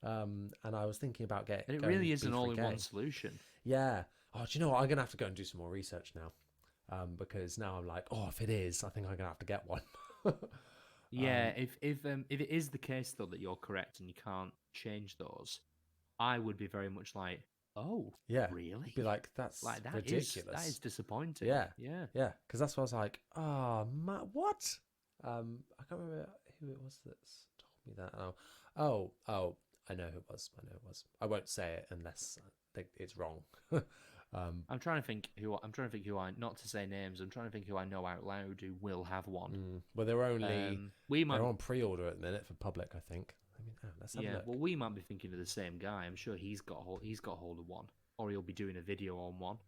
And I was thinking about and it going really is an B3K. all-in-one solution. Yeah. Oh, do you know what? I'm gonna have to go and do some more research now. Because now I'm like, oh, if it is, I think I'm gonna have to get one. Yeah, if it is the case though that you're correct and you can't change those, I would be very much like, oh, Yeah, really? be like, that's Like ridiculous. that is disappointing. Yeah, Yeah. yeah, because that's what I was like, oh, what? I can't remember who it was that's told me that. Oh, I know who it was. I won't say it unless I think it's wrong. I'm trying to think who I not to say names. I'm trying to think who I know out loud who will have one. Well, they're only We might they're on pre-order at the minute for public, I think. I mean, let's have a look. well, we might be thinking of the same guy. I'm sure he's got hold of one, or he'll be doing a video on one.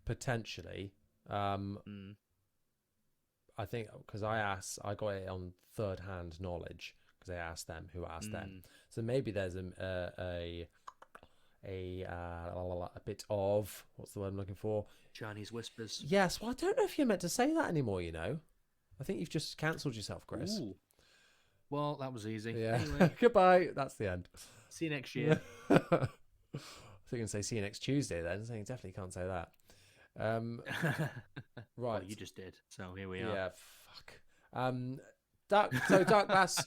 Potentially. I think because I got it on third-hand knowledge because I asked them who asked them. So maybe there's a bit of what's the word I'm looking for? Chinese whispers. Yes. Well, I don't know if you're meant to say that anymore. You know, I think you've just cancelled yourself, Chris. Ooh. Well, that was easy. Yeah. Anyway, Goodbye. That's the end. see you next year. I think you can say see you next Tuesday then. So you definitely can't say that. Right. Well, you just did. So here we are. Yeah. Fuck. Dark Bass.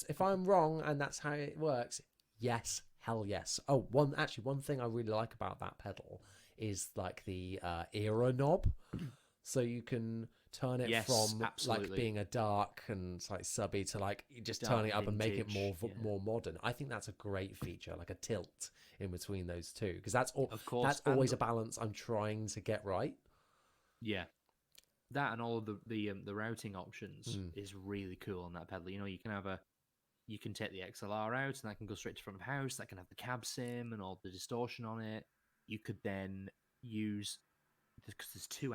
If I'm wrong and that's how it works, yes, hell yes. Oh, one thing I really like about that pedal is like the era knob, so you can turn it from absolutely. like being a dark and like subby to like just Dark turning it up and make it vintage, more modern. I think that's a great feature, like a tilt in between those two, because that's Of course, that's always a balance I'm trying to get right. Yeah. That and all of the routing options is really cool on that pedal. You know, you can take the XLR out and that can go straight to front of house. That can have the cab sim and all the distortion on it. You could then use, because there's two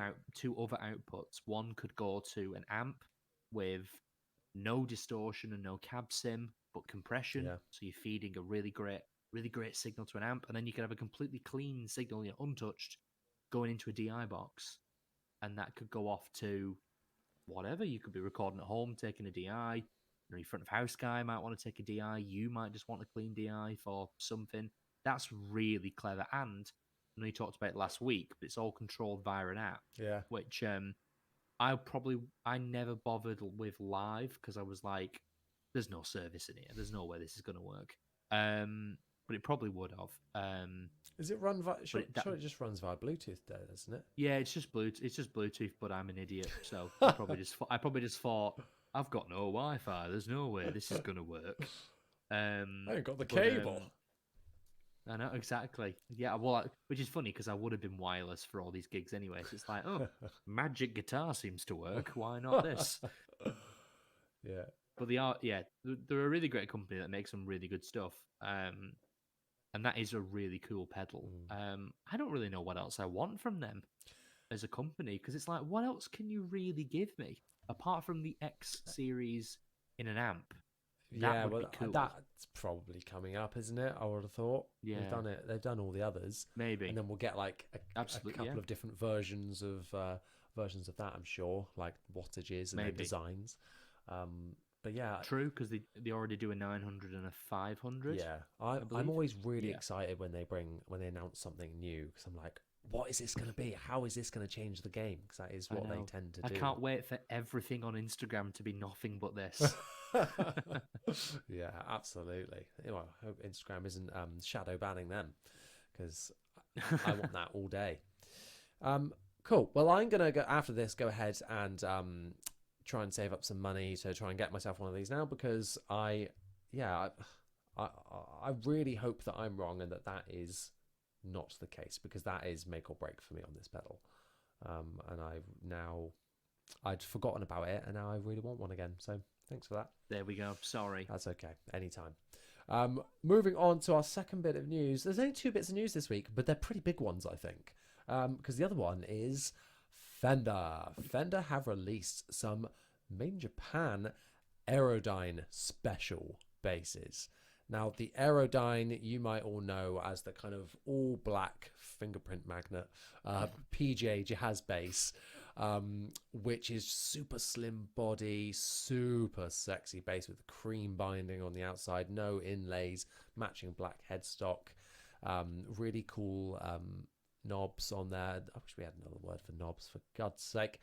other outputs. One could go to an amp with no distortion and no cab sim, but compression. Yeah. So you're feeding a really great signal to an amp, and then you can have a completely clean signal, untouched, going into a DI box. And that could go off to whatever. You could be recording at home, taking a DI. Your front of house guy might want to take a DI. You might just want a clean DI for something. That's really clever. And I know you talked about it last week, but it's all controlled via an app. Yeah. Which I never bothered with live because I was like, there's no service in here. There's no way this is going to work. But it probably would have. Is it run via? Sure, it just runs via Bluetooth, though, doesn't it? Yeah, it's just Bluetooth. But I'm an idiot, so I probably just thought I've got no Wi-Fi. There's no way this is gonna work. I ain't got the cable. I know exactly. Yeah, well, which is funny because I would have been wireless for all these gigs anyway. So it's like, oh, Magic Guitar seems to work. Why not this? Yeah. But they're a really great company that makes some really good stuff. And that is a really cool pedal. I don't really know what else I want from them as a company, because it's like, what else can you really give me apart from the X series in an amp? That would be cool. That's probably coming up, isn't it? I would have thought. Yeah, they've done it. They've done all the others. Maybe, and then we'll get like a couple of different versions of that. I'm sure, like wattages and their designs. But yeah, true, because they already do a 900 and a 500. Yeah, I'm always really excited when they announce something new, because I'm like, what is this going to be? How is this going to change the game? Because that is what they tend to do. I can't wait for everything on Instagram to be nothing but this. Yeah, absolutely. Well, I hope Instagram isn't shadow banning them, because I want that all day. Cool. Well, I'm gonna go after this. Go ahead and try and save up some money to try and get myself one of these now, because I really hope that I'm wrong and that is not the case, because that is make or break for me on this pedal. And I'd forgotten about it, and now I really want one again. So thanks for that. There we go. Sorry. That's okay. Anytime. Moving on to our second bit of news. There's only 2 bits of news this week, but they're pretty big ones, I think. Because the other one is Fender. Fender have released some made in Japan Aerodyne special basses. Now, the Aerodyne, you might all know as the kind of all-black fingerprint magnet PJ jazz bass, which is super slim body, super sexy bass with cream binding on the outside, no inlays, matching black headstock, really cool knobs on there. I wish we had another word for knobs, for God's sake.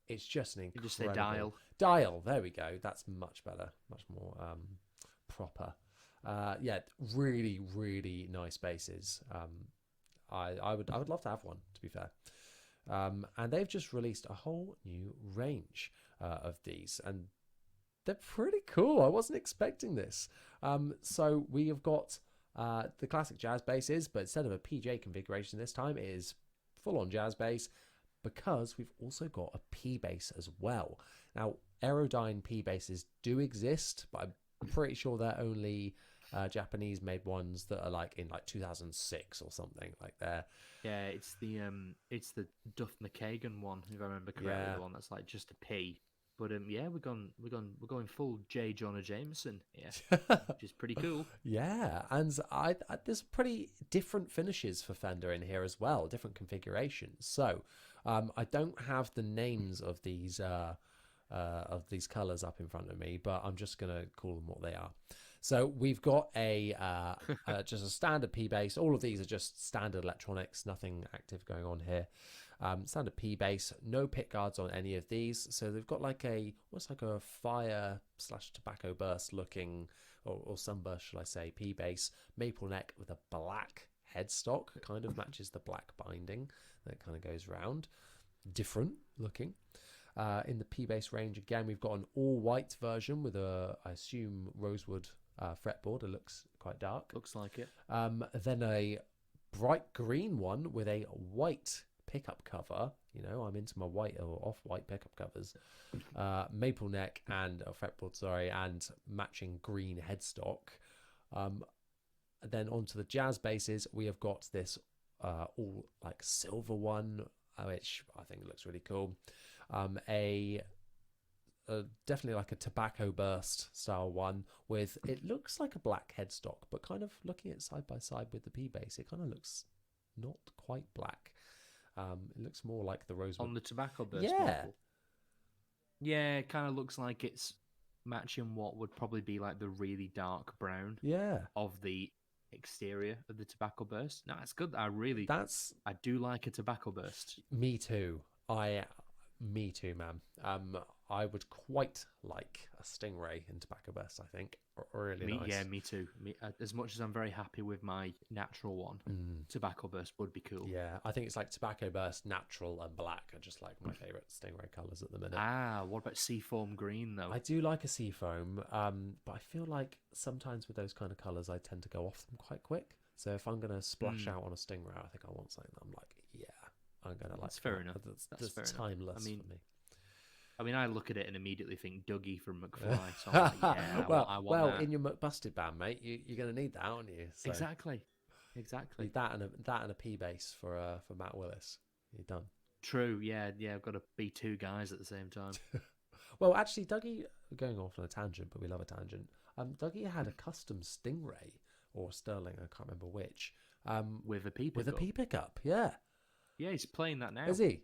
It's just an incredible... You just say dial. Dial, there we go. That's much better, much more proper. Yeah, really, really nice basses. I would love to have one, to be fair. And they've just released a whole new range of these, and they're pretty cool. I wasn't expecting this. So we have got the classic jazz basses, but instead of a PJ configuration this time, it is full-on jazz bass, because we've also got a P bass as well. Now, Aerodyne P basses do exist, but I'm pretty sure they're only Japanese-made ones that are like in like 2006 or something like that. Yeah, it's the Duff McKagan one, if I remember correctly, the one that's like just a P. But yeah, we're going full J. Jonah Jameson here, which is pretty cool. Yeah, and I there's pretty different finishes for Fender in here as well, different configurations. So I don't have the names of these colors up in front of me, but I'm just gonna call them what they are. So we've got just a standard P bass. All of these are just standard electronics, nothing active going on here. Standard P bass, no pick guards on any of these. So they've got like what's like a fire/tobacco burst looking, or sunburst, shall I say, P bass, maple neck with a black headstock, kind of matches the black binding that kind of goes round. Different looking. In the P bass range, again, we've got an all white version with I assume rosewood fretboard. It looks quite dark. Looks like it. Then a bright green one with a white pickup cover. You know, I'm into my white or off-white pickup covers. Maple neck and fretboard, and matching green headstock. Then onto the jazz basses, we have got this all like silver one, which I think looks really cool. Definitely like a tobacco burst style one with, it looks like a black headstock, but kind of looking at side by side with the P bass, it kind of looks not quite black. It looks more like the rosewood on the tobacco burst. Yeah, model. Yeah, it kind of looks like it's matching what would probably be like the really dark brown. Yeah, of the exterior of the tobacco burst. No, it's good. I do like a tobacco burst. Me too. Me too, man. I would quite like a Stingray in tobacco burst. I think really nice. Yeah, me too. As much as I'm very happy with my natural one, tobacco burst would be cool. Yeah, I think it's like tobacco burst, natural, and black are just like my favorite Stingray colors at the minute. What about seafoam green though? I do like a seafoam, but I feel like sometimes with those kind of colors, I tend to go off them quite quick. So if I'm gonna splash out on a Stingray, I think I want something that I'm like, yeah, I'm gonna like. That's fair enough. That's timeless for me. I mean, I look at it and immediately think Dougie from McFly. So I'm like, yeah, I want that. In your McBusted band, mate, you're going to need that, aren't you? So Exactly. Need that and a P bass for Matt Willis. You're done. True. Yeah. I've got to be two guys at the same time. Well, actually, Dougie, going off on a tangent, but we love a tangent. Dougie had a custom Stingray or Sterling, I can't remember which. With a P pickup. With a P pickup, yeah. Yeah, he's playing that now. Is he?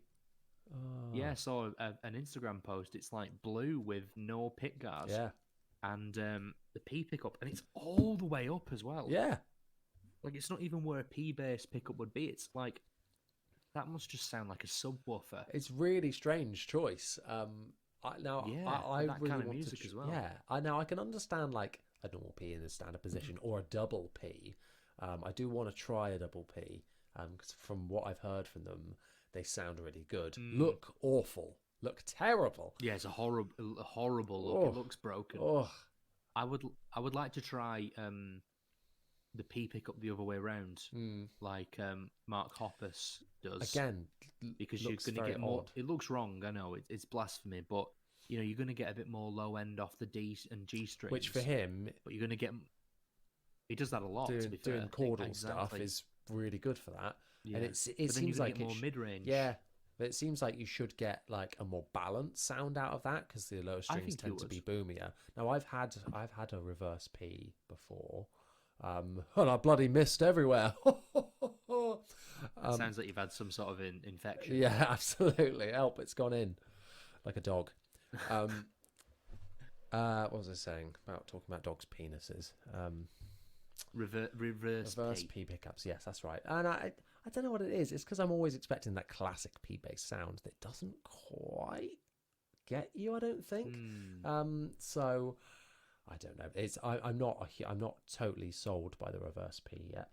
Yeah, I saw an Instagram post. It's like blue with no pick guards. Yeah. And the P pickup, and it's all the way up as well. Yeah. Like, it's not even where a P bass pickup would be. It's like, that must just sound like a subwoofer. It's really strange choice. I that really kind of want music to as well. Yeah, I can understand like a normal P in a standard position or a double P. I do want to try a double P because from what I've heard from them, they sound really good. Look awful. Look terrible. Yeah, it's a horrible look. It looks broken. Oh. I would like to try the P pickup the other way around, like Mark Hoppus does. Again, because you're going to get more. It looks wrong. I know it's blasphemy, but you're going to get a bit more low end off the D and G strings. Which for him, but you're going to get. He does that a lot. Doing chordal stuff is really good for that. Yeah. And it But then seems you're gonna like get more mid-range. yeah, but it seems like you should get like a more balanced sound out of that because the lower I strings think you tend to be would. boomier. Now I've had a reverse P before, and I bloody missed everywhere. It sounds like you've had some sort of infection. Yeah, absolutely. Help! It's gone in like a dog. Um, what was I saying about talking about dogs' penises? Reverse Reverse P. P pickups. Yes, that's right. And I don't know what it is. It's because I'm always expecting that classic P bass sound that doesn't quite get you. I don't think. So I don't know. I'm not totally sold by the reverse P yet.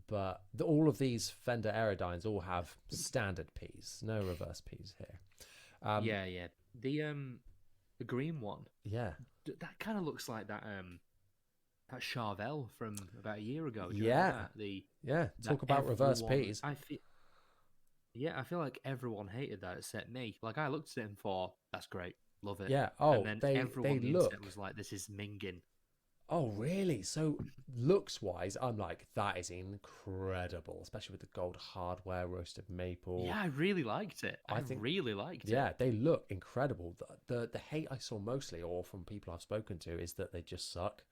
But all of these Fender Aerodynes all have standard Ps, no reverse Ps here. Yeah. The green one. Yeah. That kind of looks like that Charvel from about a year ago. Do you Yeah. remember that? Yeah. That Talk about reverse everyone- Ps. I feel like everyone hated that except me. Like I looked at it and thought, that's great, love it. Yeah. And Oh, then they everyone on the look. internet was like, this is minging. Oh, really? So, looks wise, I'm like, that is incredible, especially with the gold hardware, roasted maple. Yeah, I really liked it. I think- really liked it. Yeah, they look incredible. The hate I saw mostly, or from people I've spoken to, is that they just suck.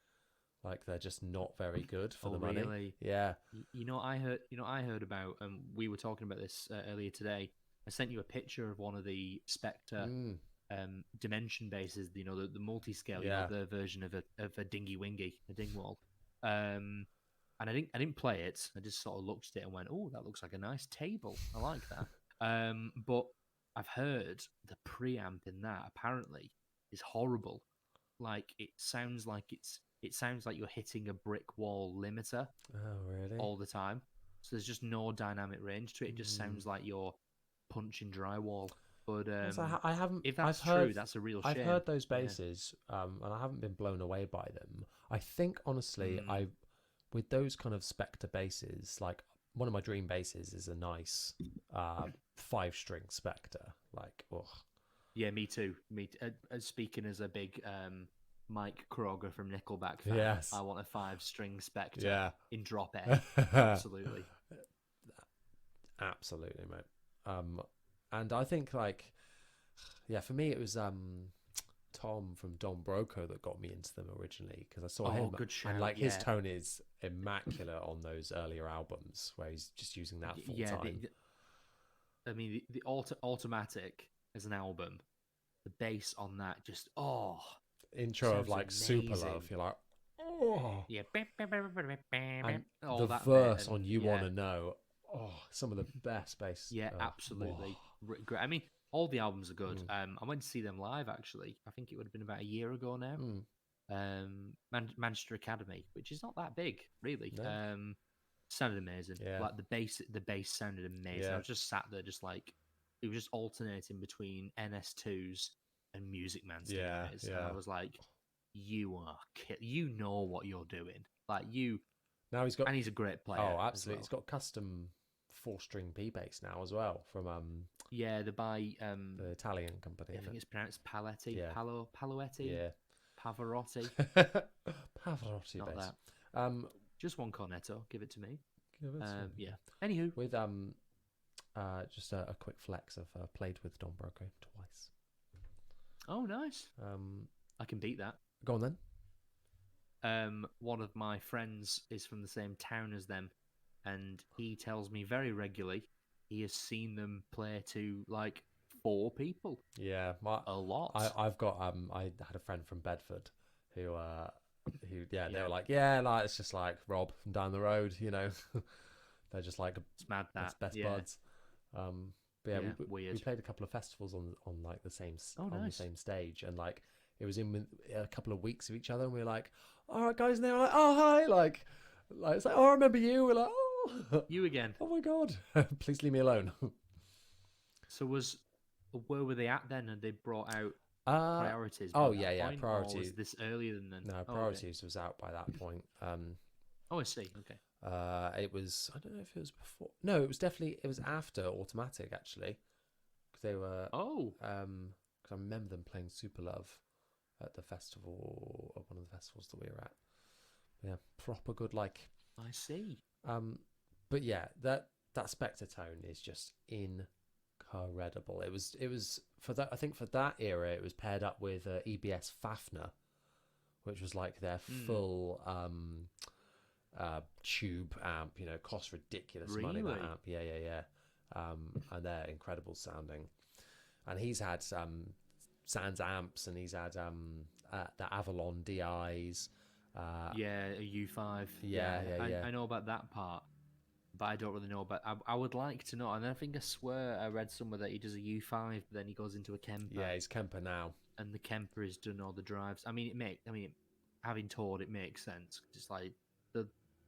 Like they're just not very good for the money. Really? Yeah. You know, I heard about, and we were talking about this earlier today. I sent you a picture of one of the Spectre dimension bases. You know, the multi-scale. Yeah. You know, the version of a dingy wingy, a dingwall. And I didn't play it. I just sort of looked at it and went, "Oh, that looks like a nice table. I like that." But I've heard the preamp in that apparently is horrible. Like it sounds like you're hitting a brick wall limiter Oh, really? all the time. So there's just no dynamic range to it. It just sounds like you're punching drywall. But I haven't. if that's I've heard, true, that's a real I've shame. heard those Yeah. basses, and I haven't been blown away by them. I think honestly, Mm. with those kind of Spectre basses, like one of my dream basses is a nice 5-string Spectre. Like, oh, Yeah, me too. Speaking as a big Mike Kroger from Nickelback fan, Yes. I want a 5-string Spectre yeah, in drop A. Absolutely. absolutely, mate. And I think like, yeah, for me it was Tom from Don Broco that got me into them originally because I saw him, good shout, and like his yeah. tone is immaculate on those earlier albums where he's just using that full time. I mean, the Automatic as an album, the bass on that just Intro of sounds like Super amazing. Love, you're like, oh, yeah, and all the that verse bit, on and You yeah. Wanna Know, oh, some of the best bass. Yeah, absolutely. Great. I mean, all the albums are good. I went to see them live actually. I think it would have been about a year ago now. Manchester Academy, which is not that big, really. No. Sounded amazing. Yeah. Like the bass sounded amazing. Yeah. I was just sat there, just like it was just alternating between NS2s and Music Man stingers, and I was like, "You are you know what you're doing, like you." Now he's got, and he's a great player. oh, as absolutely. well. He's got custom 4-string P bass now as well from Yeah, they buy the Italian company. I think it's pronounced Paletti, Yeah. Paloetti, Yeah. Pavarotti. Pavarotti Not bass. that. Just one cornetto. Give it to me. Give us one. Yeah. Anywho, With just a quick flex. I've played with Don Broco twice. oh nice. I can beat that. Go on then. One of my friends is from the same town as them, and he tells me very regularly he has seen them play to like 4 people. Yeah, A lot. I've got I had a friend from Bedford who they were like, yeah, like it's just like Rob from down the road, you know. They're just like it's mad that. best Yeah. buds. But yeah, weird. we played a couple of festivals on like the same on the nice. same stage, and like it was in a couple of weeks of each other, and we were like, all right, guys, and they were like, oh hi, like it's like, oh, I remember you. We're like, oh, You again. oh my god, please leave me alone. So where were they at then? And they brought out Priorities. Oh by that yeah, point, or Priorities. was this earlier than then? No, Oh, okay. Priorities was out by that point. Oh, I see. Okay. It was, I don't know if it was before. No, it was after Automatic actually, because they were. Oh. Because I remember them playing Super Love at the festival, at one of the festivals that we were at. Yeah, proper good. Like, I see. But yeah, that Spectre tone is just incredible. It was for that. I think for that era, it was paired up with EBS Fafner, which was like their full tube amp. Cost ridiculous money. That Really? amp, yeah. And they're incredible sounding. And he's had Sans amps, and he's had the Avalon DIs. Yeah, a U5. Yeah. I know about that part, but I don't really know about. I would like to know, and I think I swear I read somewhere that he does a U5, but then he goes into a Kemper. Yeah, he's Kemper now, and the Kemper has done all the drives. I mean, having toured, it makes sense. It's like the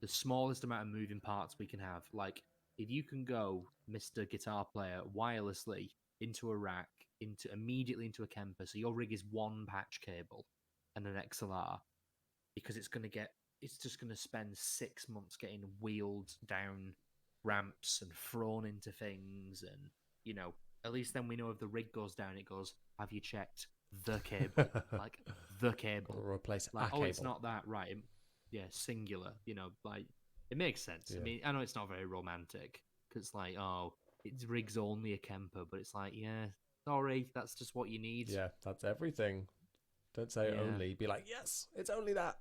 smallest amount of moving parts we can have. Like if you can go, Mr. Guitar Player, wirelessly into a rack, immediately into a Kemper, so your rig is one patch cable and an XLR, because it's just going to spend 6 months getting wheeled down ramps and thrown into things. And, at least then we know if the rig goes down, it goes, have you checked the cable? Like, the cable. or replace Like, a cable. it's not that, right? Singular, like, it makes sense. Yeah. I mean, I know it's not very romantic, because it's like, it's rig's only a Kemper, but it's like, yeah, sorry, that's just what you need. Yeah, that's everything. Don't say only. Be like, yes, it's only that.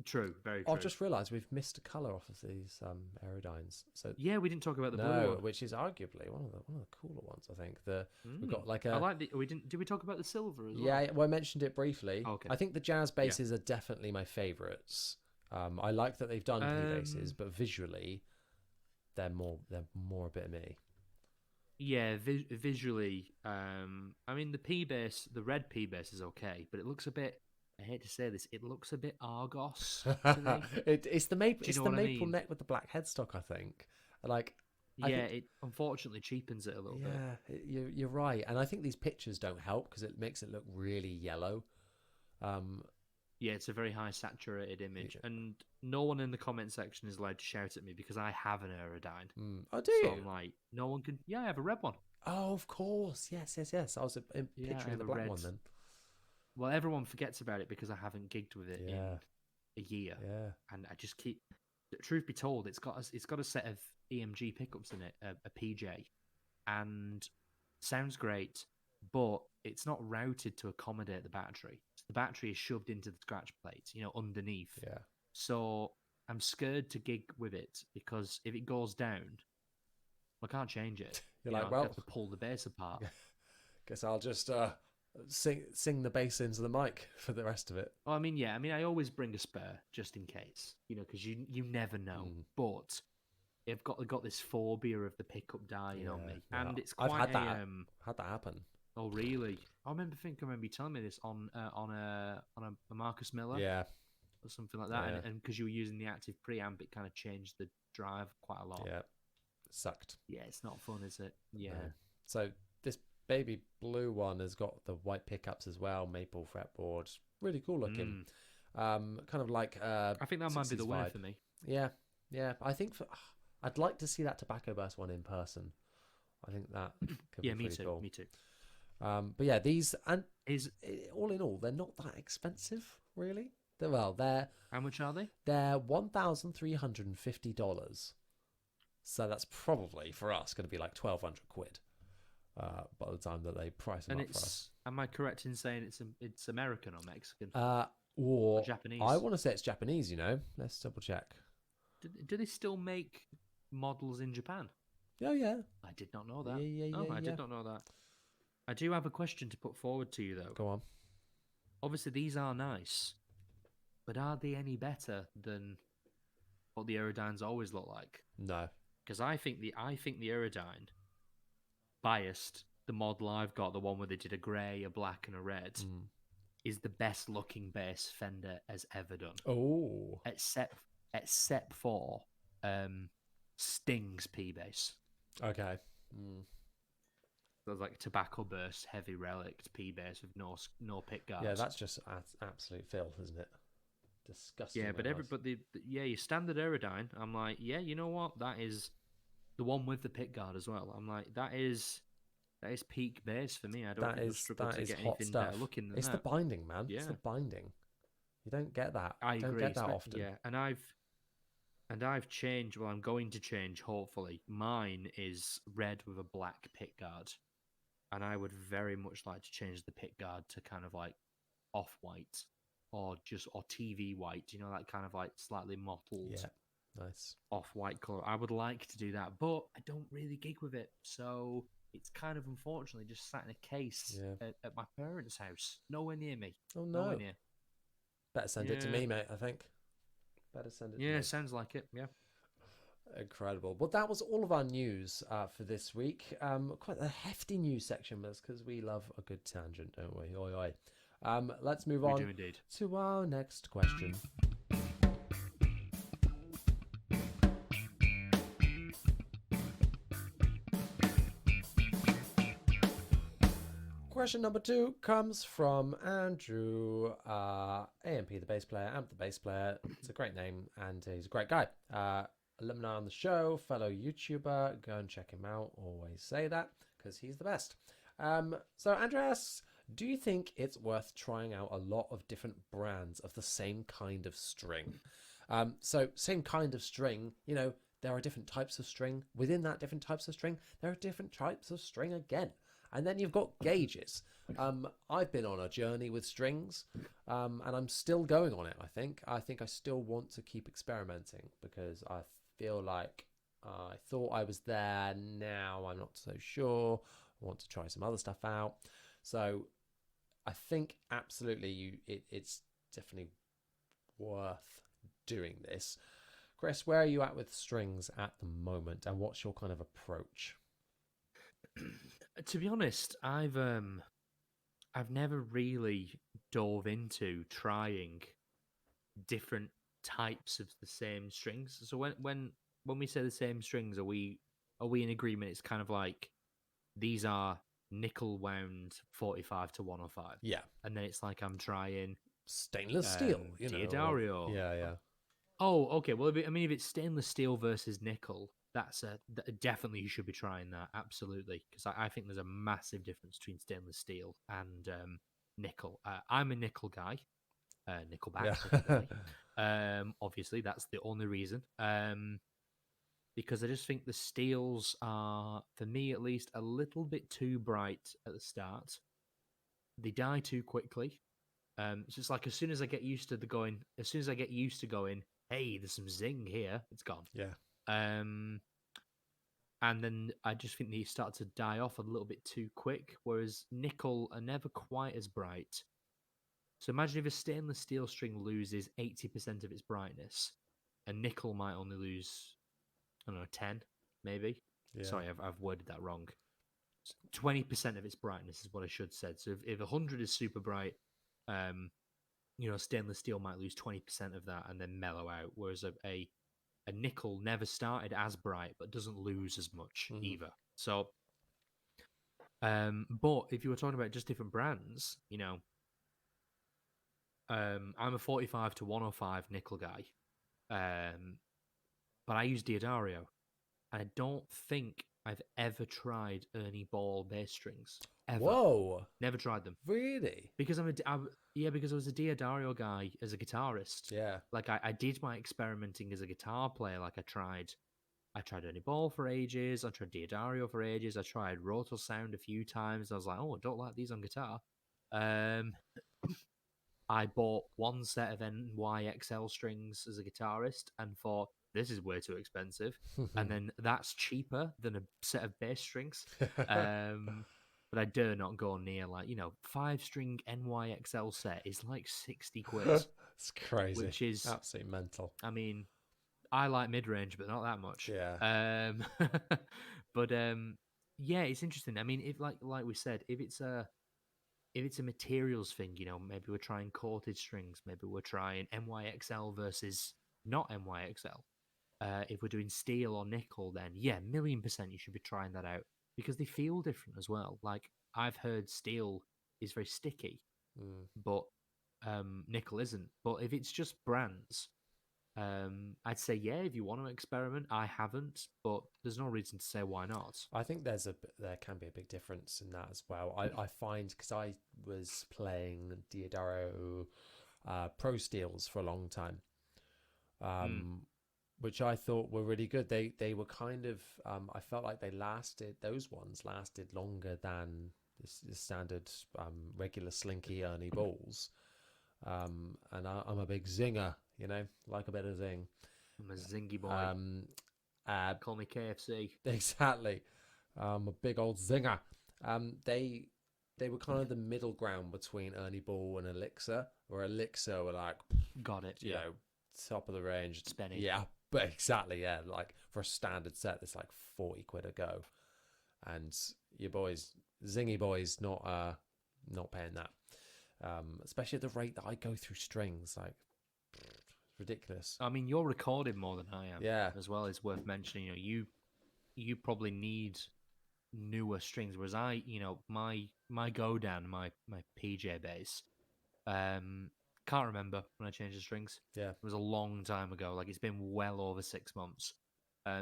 True, very true. I've just realised we've missed a colour off of these Aerodynes. So yeah, we didn't talk about the blue one, which is arguably one of the cooler ones. I think we've got like I like the. We didn't. Did we talk about the silver as well? Yeah, well, I mentioned it briefly. Okay. I think the jazz basses are definitely my favourites. I like that they've done P basses, but visually, they're more a bit of me. Yeah, visually, I mean the red P bass is okay, but it looks a bit. I hate to say this, it looks a bit Argos to me. It's the maple. It's the maple mean? neck with the black headstock. I think. Like. It unfortunately cheapens it a little bit. Yeah, you're right, and I think these pictures don't help because it makes it look really yellow. Yeah, it's a very high saturated image, and no one in the comment section is allowed to shout at me because I have an Aerodyne. Oh, do So you? I'm like, no one can. Yeah, I have a red one. Oh, of course. Yes. I was picturing the black one then. Well, everyone forgets about it because I haven't gigged with it in a year. Yeah. And I just keep. Truth be told, it's got a set of EMG pickups in it, a PJ, and sounds great, but it's not routed to accommodate the battery. So the battery is shoved into the scratch plate, underneath. Yeah. So I'm scared to gig with it because if it goes down, I can't change it. You're I like, well, have to pull the bass apart. Guess I'll just sing the bass into the mic for the rest of it. Oh, I mean, I always bring a spare just in case, because you never know. But I've got this phobia of the pickup dying on me, and it's quite. I've had that. Had that happen. Oh, really? I remember you telling me this on a Marcus Miller, or something like that, and because you were using the active preamp, it kind of changed the drive quite a lot. Yeah, it sucked. Yeah, it's not fun, is it? Yeah. No. So this baby blue one has got the white pickups as well, maple fretboard, really cool looking. Kind of like I think that might be the winner vibe. for me. Yeah. I think I'd like to see that Tobacco Burst one in person. I think that could be pretty cool. Me too. But yeah, these and all in all, they're not that expensive, really. They're how much are they? They're $1,350. So that's probably for us going to be like 1,200 quid by the time that they price them up for us. Am I correct in saying it's American or Mexican? Or Japanese? I want to say it's Japanese. Let's double check. Do they still make models in Japan? Oh yeah. I did not know that. Yeah. I did not know that. I do have a question to put forward to you though. Go on. Obviously, these are nice, but are they any better than what the Aerodynes always look like? No. Because I think the Aerodyne, biased, the model I've got, the one where they did a grey, a black, and a red, is the best looking bass Fender has ever done. Oh. Except for Sting's P bass. Okay. So it's like Tobacco Burst, Heavy Relic, P bass with no pick guards. Yeah, that's just absolute filth, isn't it? Disgusting. Yeah, but your standard Aerodyne, I'm like, yeah, you know what? That is the one with the pick guard as well. I'm like, that is peak bass for me. I don't think struggle to get anything better looking than that. It's the binding, man. Yeah. It's the binding. You don't get that. I don't agree. get that often. Yeah, and I've And I've changed. Well, I'm going to change. Hopefully, mine is red with a black pick guard, and I would very much like to change the pick guard to kind of like off white, or TV white. You know, that kind of like slightly mottled Yeah, nice. off white color. I would like to do that, but I don't really gig with it, so it's kind of unfortunately just sat in a case Yeah. at my parents' house, nowhere near me. Oh Nowhere no. near. Better send it to Yeah, me, mate. I think. Better send it to yeah, me. sounds like it. Yeah. Incredible. Well, that was all of our news for this week. Quite a hefty news section, but it's because we love a good tangent, don't we? Oi, oi. Let's move We on do indeed. to our next question. Question number 2 comes from Andrew, AMP, the bass player, Amp, the bass player. It's a great name, and he's a great guy. Alumni on the show, fellow YouTuber. Go and check him out. Always say that, because he's the best. So Andrew asks, do you think it's worth trying out a lot of different brands of the same kind of string? So same kind of string, you know, there are different types of string. Within that different types of string, there are different types of string again. And then you've got gauges. I've been on a journey with strings, and I'm still going on it, I think. I think I still want to keep experimenting because I feel like I thought I was there. Now I'm not so sure. I want to try some other stuff out. So I think absolutely it's definitely worth doing this. Chris, where are you at with strings at the moment, and what's your kind of approach? To be honest, I've never really dove into trying different types of the same strings. So when we say the same strings, are we in agreement? It's kind of like these are nickel wound 45 to 105, Yeah, and then it's like I'm trying stainless steel, you know. Diodario. Yeah. Oh, okay. Well, if it's stainless steel versus nickel, definitely you should be trying that. Absolutely, because I think there's a massive difference between stainless steel and nickel. I'm a nickel guy, Yeah. nickel guy. Obviously, that's the only reason. Because I just think the steels are, for me at least, a little bit too bright at the start. They die too quickly. It's just like as soon as I get used to going, hey, there's some zing here, it's gone. Yeah. And then I just think they start to die off a little bit too quick, whereas nickel are never quite as bright. So imagine if a stainless steel string loses 80% of its brightness, and nickel might only lose, I don't know, 10, maybe. Yeah. Sorry, I've worded that wrong. 20% of its brightness is what I should have said. So if 100 is super bright, stainless steel might lose 20% of that and then mellow out, whereas a nickel never started as bright but doesn't lose as much either. So, but if you were talking about just different brands, I'm a 45 to 105 nickel guy, but I use Diodario. I don't think I've ever tried Ernie Ball bass strings. Ever. Whoa. Never tried them. Really? Because because I was a Diodario guy as a guitarist. Yeah. Like I did my experimenting as a guitar player. Like I tried Ernie Ball for ages. I tried Diodario for ages. I tried Rotor Sound a few times. I was like, oh, I don't like these on guitar. I bought one set of NYXL strings as a guitarist and thought, this is way too expensive. And then that's cheaper than a set of bass strings. But I dare not go near 5-string NYXL set is like 60 quid. It's crazy. Which is absolutely mental. I mean, I like mid-range, but not that much. Yeah. But yeah, it's interesting. I mean, if like we said, if it's a materials thing, maybe we're trying coated strings, maybe we're trying NYXL versus not NYXL. If we're doing steel or nickel, then yeah, 1,000,000% you should be trying that out because they feel different as well. Like I've heard steel is very sticky, but nickel isn't. But if it's just brands, I'd say yeah, if you want to experiment. I haven't, but there's no reason to say why not. I think there can be a big difference in that as well. I find, because I was playing Diodario Pro Steels for a long time. which I thought were really good. They were kind of I felt like those ones lasted longer than the standard regular slinky Ernie balls. And I'm a big zinger, like a bit of zing. I'm a zingy boy. Um, Call me KFC. exactly. A big old zinger. They were kind of the middle ground between Ernie Ball and Elixir, where Elixir were like, Got it. you know, top of the range. Spenny. Yeah, but exactly, yeah. Like for a standard set, it's like 40 quid a go. And your boys, zingy boys, not paying that. Especially at the rate that I go through strings, like it's ridiculous. I mean, you're recording more than I am. Yeah. As well, it's worth mentioning. You probably need newer strings, whereas my go down, my PJ bass, can't remember when I changed the strings. Yeah. It was a long time ago. Like it's been well over 6 months.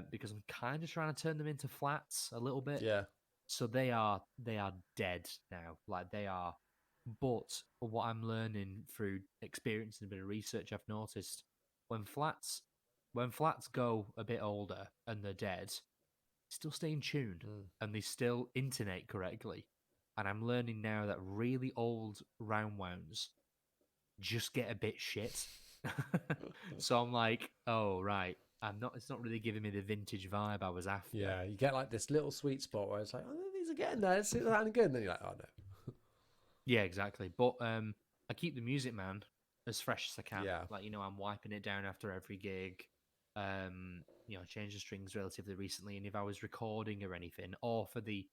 Because I'm kind of trying to turn them into flats a little bit. Yeah. So they are dead now. Like they are. But what I'm learning through experience and a bit of research, I've noticed when flats go a bit older and they're dead, they still stay in tune and they still intonate correctly. And I'm learning now that really old round wounds just get a bit shit. So I'm like, oh right, it's not really giving me the vintage vibe I was after. Yeah, you get like this little sweet spot where it's like, oh, these are getting there. It's sounding good. And then you're like, oh no. Yeah, exactly. But I keep the Music Man as fresh as I can. Yeah. Like, I'm wiping it down after every gig. I changed the strings relatively recently, and if I was recording or anything, or for the,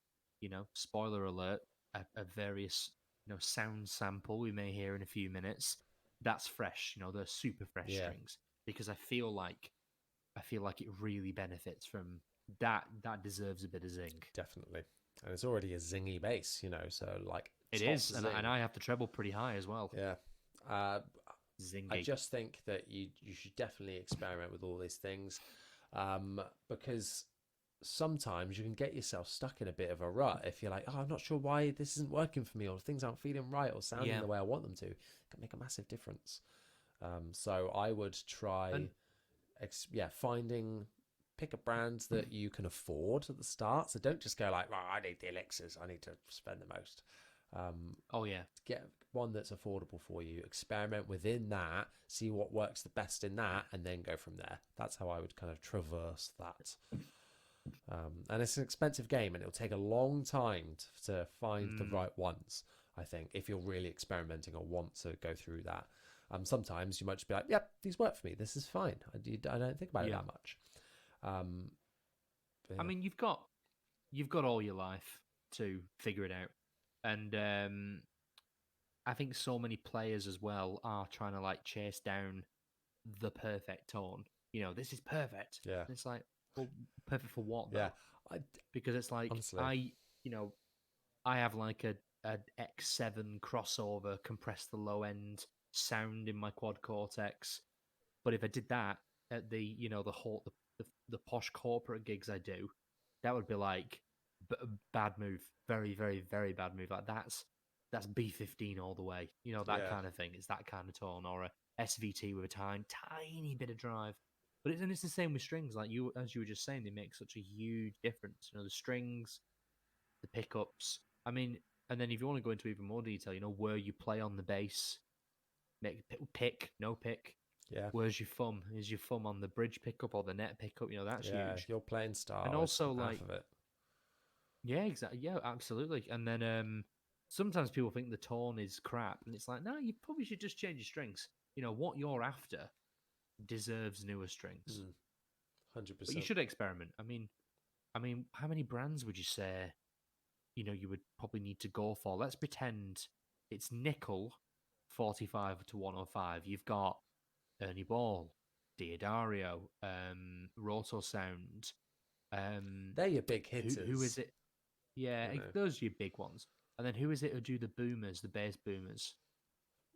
spoiler alert, a various, sound sample we may hear in a few minutes, that's fresh. They're super fresh strings because I feel like it really benefits from that. That deserves a bit of zing. Definitely. And it's already a zingy bass, so like it is, and I have the treble pretty high as well. Yeah. Zingy. I just think that you should definitely experiment with all these things, because sometimes you can get yourself stuck in a bit of a rut if you're like, oh, I'm not sure why this isn't working for me, or things aren't feeling right or sounding the way I want them to. It can make a massive difference. So I would try, pick a brand that you can afford at the start. So don't just go like, well, I need the elixirs, I need to spend the most. Get one that's affordable for you, experiment within that, see what works the best in that, and then go from there. That's how I would kind of traverse that. And it's an expensive game, and it'll take a long time to find the right ones, I think, if you're really experimenting or want to go through that. Sometimes you might just be like, yep, these work for me, this is fine, I don't think about it that much. I mean, you've got all your life to figure it out. And I think so many players as well are trying to like chase down the perfect tone. This is perfect. Yeah. And it's like, well, perfect for what though? Yeah. Because it's like, honestly, I have like a X7 crossover, compress the low end sound in my quad cortex. But if I did that at the the posh corporate gigs I do, that would be like bad move, very, very, very bad move. Like that's B15 all the way. That kind of thing. It's that kind of tone, or a SVT with a tiny bit of drive. But it's the same with strings. Like as you were just saying, they make such a huge difference. The strings, the pickups. I mean, and then if you want to go into even more detail, where you play on the bass, make pick, no pick. Yeah. Where's your thumb? Is your thumb on the bridge pickup or the net pickup? That's huge. Your playing style, and also like half of it. Yeah, exactly. Yeah, absolutely. And then sometimes people think the tone is crap, and it's like, no, you probably should just change your strings. What you're after deserves newer strings. 100%. But you should experiment. I mean, how many brands would you say, you would probably need to go for? Let's pretend it's nickel, 45 to 105. You've got Ernie Ball, Diodario, Roto Sound. They're your big hitters. Who is it? Yeah, those are your big ones. And then who is it who do the boomers, the bass boomers?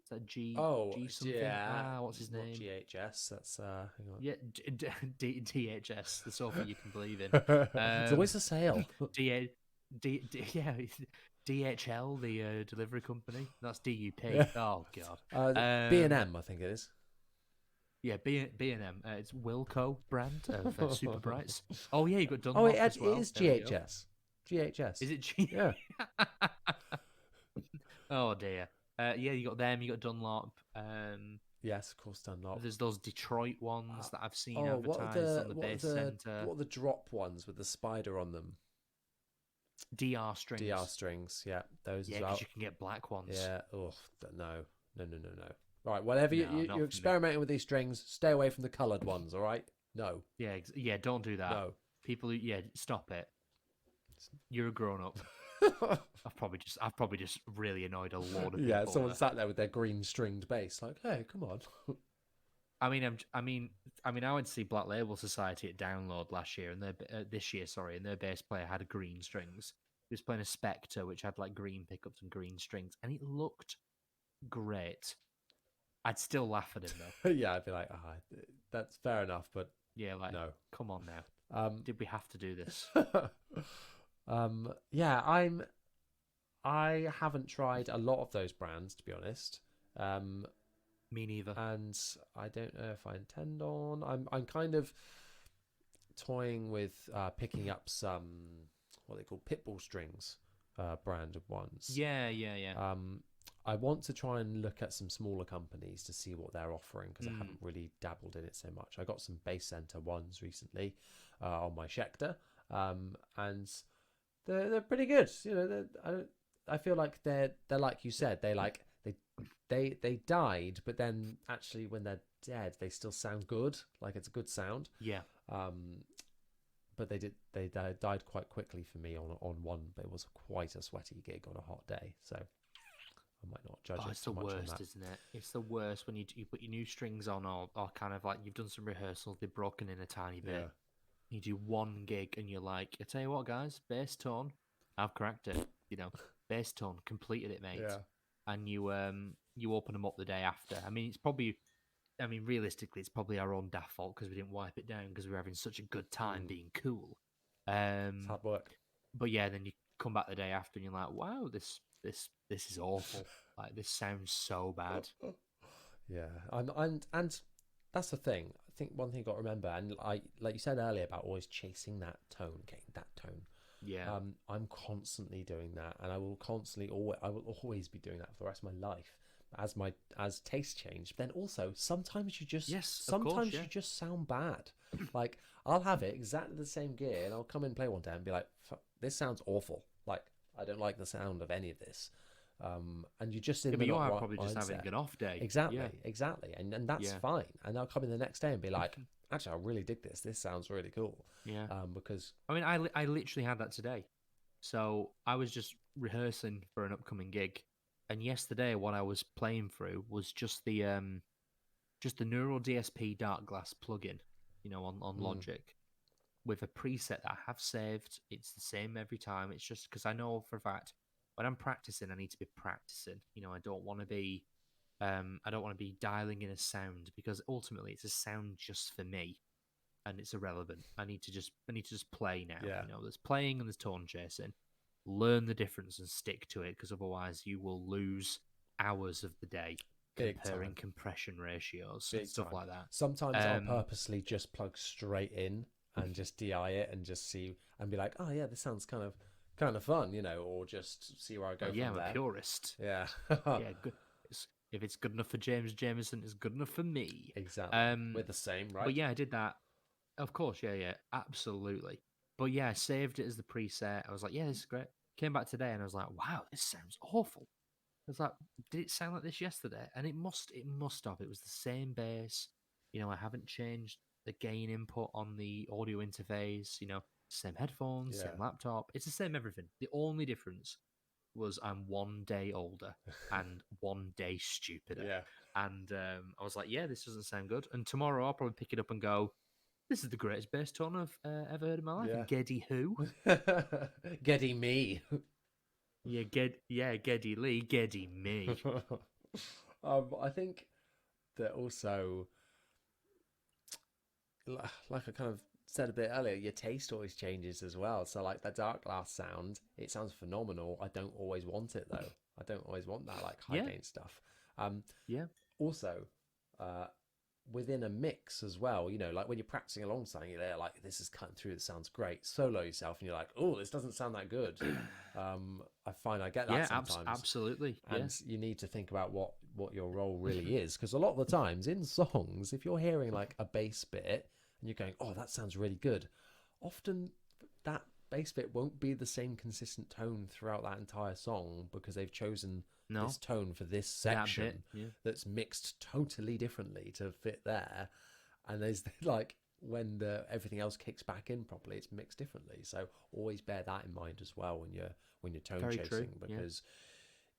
Is that G something? Yeah. What's his name? GHS. That's hang on. Yeah, DHS, the sofa you can believe in. It's always a sale. DHL, the delivery company. That's DUP. Oh god. B&M, I think it is. Yeah, B&M. It's Wilco brand of Super Brights. Oh yeah, you got Oh, Dunlop as it well. is There we go. GHS. GHS. Is it G? Yeah. Oh dear. Yeah, you got them. You got Dunlop. Yes, of course, Dunlop. There's those Detroit Uh, ones that I've seen oh, advertised on the base center. what are the drop ones with the spider on them? DR strings. DR strings, yeah, those Yeah, as because well. you can get black ones. Yeah, oh no, no, no, no, no. Right, whatever No, not you're for me. experimenting with these strings, stay away from the coloured ones. All right? No, Yeah, yeah. Don't do that. no. People, yeah, stop it. You're a grown up. I've probably just really annoyed a load of people. Yeah, someone sat there with their green stringed bass, like, hey, come on. I went to see Black Label Society at Download last year, and this year, sorry, and their bass player had green strings. He was playing a Spectre, which had like green pickups and green strings, and it looked great. I'd still laugh at him though. Yeah, I'd be like, that's fair enough, but Yeah, like, no. come on now. Did we have to do this? Yeah, I haven't tried a lot of those brands, to be honest. Me neither. And I don't know if I intend on. I'm kind of toying with picking up some what they call pitbull strings brand of ones. Yeah. I want to try and look at some smaller companies to see what they're offering because I haven't really dabbled in it so much. I got some Bass Center ones recently on my Schecter, and they're pretty good. You know, I feel like they're like you said, they died, but then actually when they're dead, they still sound good. Like it's a good sound. Yeah. But they died quite quickly for me on one. But it was quite a sweaty gig on a hot day, so I might not judge it It's the too much on worst, that. isn't it? It's the worst when you put your new strings on, or kind of like you've done some rehearsals, they're broken in a tiny bit. Yeah. You do one gig, and you're like, I tell you what, guys, bass tone, I've cracked it. You know, bass tone, completed it, mate. Yeah. And you open them up the day after. I mean, realistically, it's probably our own daft fault because we didn't wipe it down because we were having such a good time being cool. It's hard work. But yeah, then you come back the day after and you're like, wow, this is awful. Like this sounds so bad. Yeah, and that's the thing. I think one thing you got to remember, and like you said earlier about always chasing that tone, getting that tone. Yeah. I'm constantly doing that, and I will always be doing that for the rest of my life as tastes change. But then also sometimes you just you just sound bad. Like I'll have it exactly the same gear, and I'll come in and play one day and be like, this sounds awful. Like I don't like the sound of any of this. And you just in but the you not are right probably just having mindset. an off day. Exactly, Yeah. exactly, and that's fine. And I'll come in the next day and be like, actually, I really dig this. This sounds really cool. Yeah. Because I mean, I literally had that today. So I was just rehearsing for an upcoming gig, and yesterday what I was playing through was just the Neural DSP Dark Glass plugin, you know, on Logic, with a preset that I have saved. It's the same every time. It's just because I know for a fact when I'm practicing, I need to be practicing. You know, I don't want to be dialing in a sound because ultimately it's a sound just for me, and it's irrelevant. I need to just play now. Yeah. You know, there's playing and there's tone chasing. Learn the difference and stick to it, because otherwise you will lose hours of the day comparing compression ratios and stuff like that. Sometimes I'll purposely just plug straight in and just DI it and just see and be like, oh yeah, this sounds kind of fun, you know, or just see where I go from there. I'm a purist. Yeah. Yeah, good. If it's good enough for James Jameson, it's good enough for me. Exactly. We're the same, right? But yeah, I did that. Of course, yeah, absolutely. But yeah, I saved it as the preset. I was like, yeah, this is great. Came back today and I was like, wow, this sounds awful. I was like, did it sound like this yesterday? And it must have. It was the same bass. You know, I haven't changed the gain input on the audio interface. You know, same headphones, same laptop. It's the same everything. The only difference was I'm 1 day older and 1 day stupider. Yeah. And I was like, yeah, this doesn't sound good. And tomorrow I'll probably pick it up and go, this is the greatest bass tone I've ever heard in my life. Yeah. And Geddy who? Geddy me. Geddy Lee, Geddy me. I think that also, like I kind of said a bit earlier, your taste always changes as well. So like that dark glass sound, it sounds phenomenal. I don't always want it though. I don't always want that like high gain stuff. Yeah. Also, within a mix as well. You know, like when you're practicing along something, you're there like, this is cutting through, it sounds great. Solo yourself and you're like, oh, this doesn't sound that good. I find I get that sometimes. Absolutely. And you need to think about what your role really is, because a lot of the times in songs, if you're hearing like a bass bit and you're going, oh, that sounds really good, often that bass bit won't be the same consistent tone throughout that entire song, because they've chosen this tone for this section that's mixed totally differently to fit there. And there's like, when everything else kicks back in properly, it's mixed differently. So always bear that in mind as well when you're tone chasing, because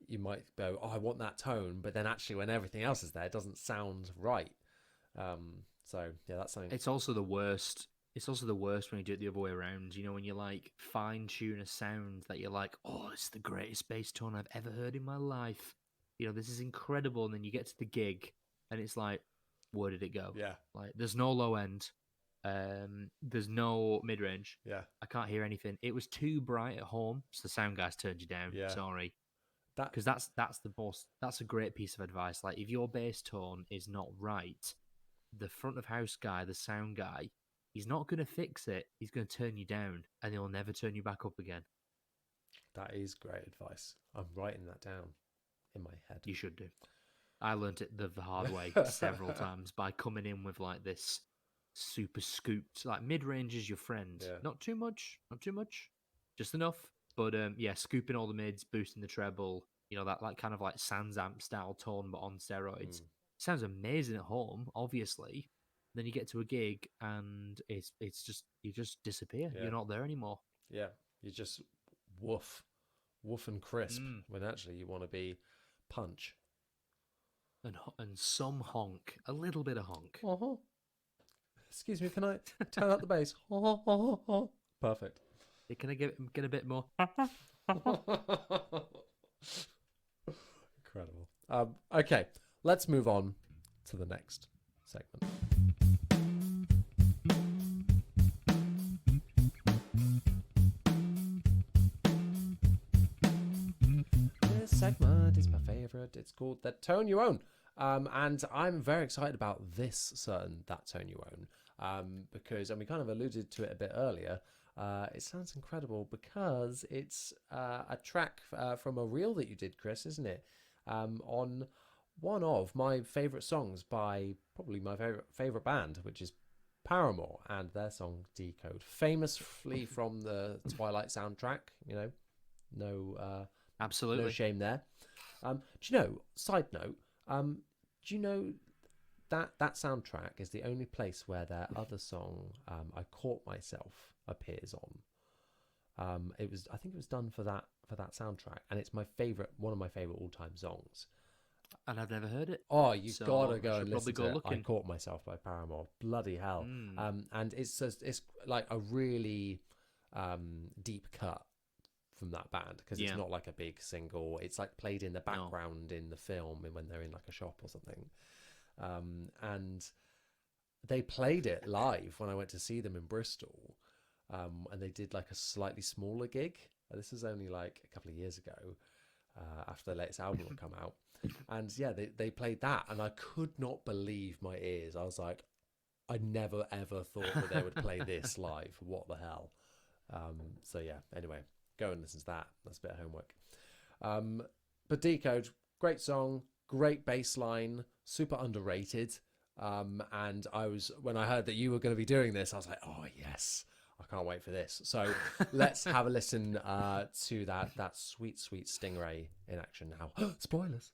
you might go, oh, I want that tone, but then actually when everything else is there, it doesn't sound right. So yeah, that's something. It's also the worst. It's also the worst when you do it the other way around. You know, when you like fine tune a sound that you're like, oh, it's the greatest bass tone I've ever heard in my life. You know, this is incredible. And then you get to the gig and it's like, where did it go? Yeah. Like, there's no low end. There's no mid range. Yeah. I can't hear anything. It was too bright at home, so the sound guys turned you down. Yeah. Sorry. Because that's a great piece of advice. Like, if your bass tone is not right, the front of house guy, the sound guy, he's not going to fix it. He's going to turn you down, and he'll never turn you back up again. That is great advice. I'm writing that down in my head. You should do. I learned it the hard way several times by coming in with like this super scooped, like mid-range is your friend. Yeah. Not too much, just enough. But scooping all the mids, boosting the treble, you know, that like kind of like Sans Amp style tone, but on steroids. Sounds amazing at home, obviously. Then you get to a gig and it's just, you just disappear. Yeah. You're not there anymore. Yeah, you just woof and crisp when actually you want to be punch. And some honk, a little bit of honk. Uh-huh. Excuse me, can I turn up the bass? Perfect. Can I get a bit more? Incredible. Okay, let's move on to the next segment. This segment is my favorite. It's called That Tone You Own. And I'm very excited about this certain That Tone You Own, because, and we kind of alluded to it a bit earlier, it sounds incredible because it's a track from a reel that you did, Chris, isn't it? On one of my favourite songs by probably my favourite band, which is Paramore, and their song Decode, famously from the Twilight soundtrack. You know, no, absolutely, no shame there. Do you know? Side note, do you know that soundtrack is the only place where their other song, "I Caught Myself," appears on? I think it was done for that soundtrack, and it's my favorite, one of my favorite all-time songs. And I've never heard it. Oh, you gotta go and listen to it. Looking. I Caught Myself by Paramore. Bloody hell! And it's like a really deep cut from that band, because it's not like a big single. It's like played in the background in the film, and when they're in like a shop or something. And they played it live when I went to see them in Bristol, and they did like a slightly smaller gig. This was only like a couple of years ago, after their latest album had come out. And yeah, they played that, and I could not believe my ears. I was like, I never ever thought that they would play this live. What the hell? So yeah, anyway, go and listen to that. That's a bit of homework. But Decode, great song, great bass line, super underrated. And when I heard that you were going to be doing this, I was like, oh yes, I can't wait for this. So let's have a listen to that sweet Stingray in action now. Spoilers.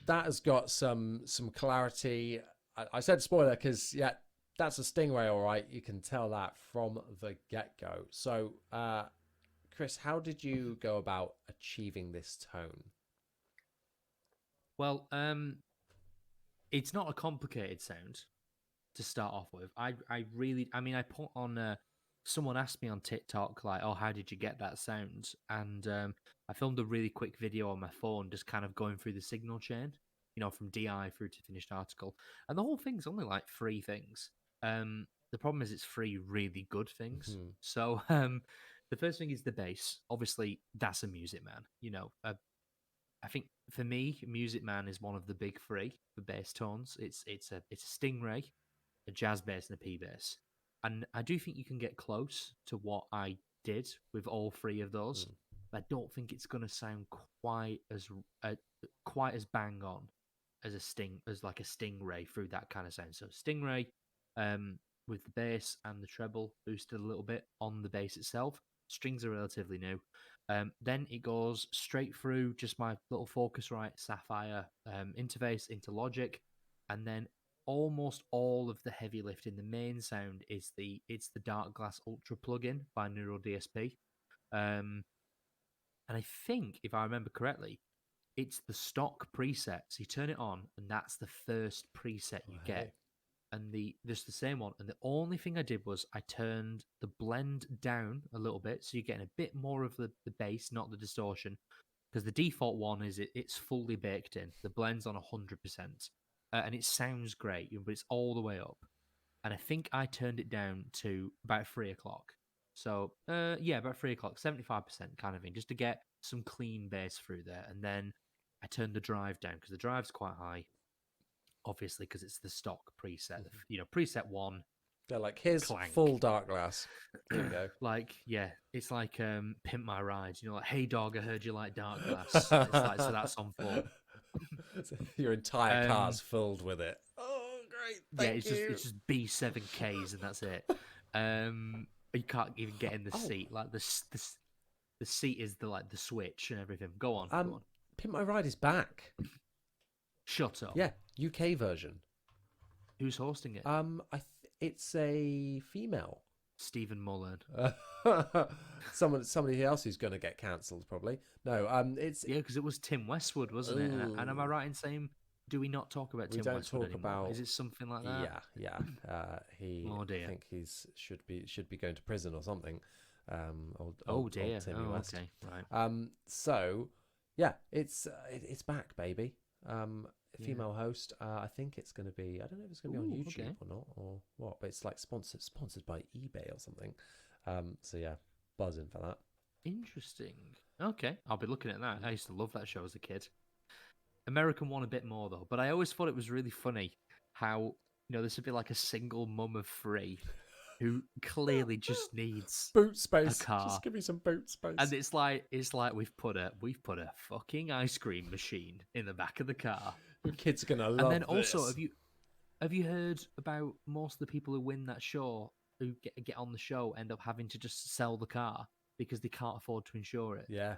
that has got some clarity. I said spoiler because yeah, that's a Stingray, all right. You can tell that from the get-go. So, Chris, how did you go about achieving this tone? Well, it's not a complicated sound to start off with. I mean, I put on. Someone asked me on TikTok, like, "Oh, how did you get that sound?" And I filmed a really quick video on my phone, just kind of going through the signal chain, from DI through to finished article. And the whole thing's only like 3 things. The problem is it's 3 really good things. Mhm. So, the first thing is the bass. Obviously, that's a Music Man. I think for me, Music Man is one of the big 3 for bass tones. It's a Stingray, a jazz bass, and a P bass. And I do think you can get close to what I did with all 3 of those. Mm. I don't think it's going to sound uh, quite as bang on as like a Stingray through that kind of sound. So Stingray, with the bass and the treble boosted a little bit on the bass itself. Strings are relatively new. Then it goes straight through just my little Focusrite Sapphire interface into Logic, and then almost all of the heavy lift in the main sound is the Dark Glass Ultra plugin by Neural DSP. And I think, if I remember correctly, it's the stock preset. So you turn it on, and that's the first preset you get. Hey. And just the same one. And the only thing I did was I turned the blend down a little bit, so you're getting a bit more of the bass, not the distortion. Because the default one is it's fully baked in. The blend's on 100%, and it sounds great, but it's all the way up. And I think I turned it down to about 3 o'clock. So yeah, about 3 o'clock, 75% kind of thing, just to get some clean bass through there. And then I turned the drive down because the drive's quite high, obviously, because it's the stock preset. Preset 1. They're like, here's Clank. full Dark Glass. Here we go. Like, yeah, it's like Pimp My Ride. Like, hey dog, I heard you like Dark Glass. And it's like, so that's on 4. Your entire car's filled with it. Oh, great! Thank you. It's just B7Ks and that's it. You can't even get in the seat. Like the seat is the switch and everything. Go on, go on. Pimp My Ride is back. Shut up. Yeah, UK version. Who's hosting it? It's a female. Stephen Mullen. Somebody else who's going to get cancelled, probably. No, it's because it was Tim Westwood, wasn't it? And am I right in saying, do we not talk about Tim Westwood anymore? Is it something like that? Yeah. I think should be going to prison or something. Old dear. Timmy West. Okay, right. So yeah, it's back, baby. Female host. I think it's going to be. I don't know if it's going to be on YouTube or not, or what. But it's like sponsored by eBay or something. So yeah, buzzing for that. Interesting. Okay, I'll be looking at that. I used to love that show as a kid. American one a bit more though, but I always thought it was really funny how this would be like a single mum of 3 who clearly just needs boot space. A car. Just give me some boot space. And it's like we've put a fucking ice cream machine in the back of the car. Your kids are gonna love. And then this. also, have you heard about most of the people who win that show, who get on the show, end up having to just sell the car because they can't afford to insure it? Yeah,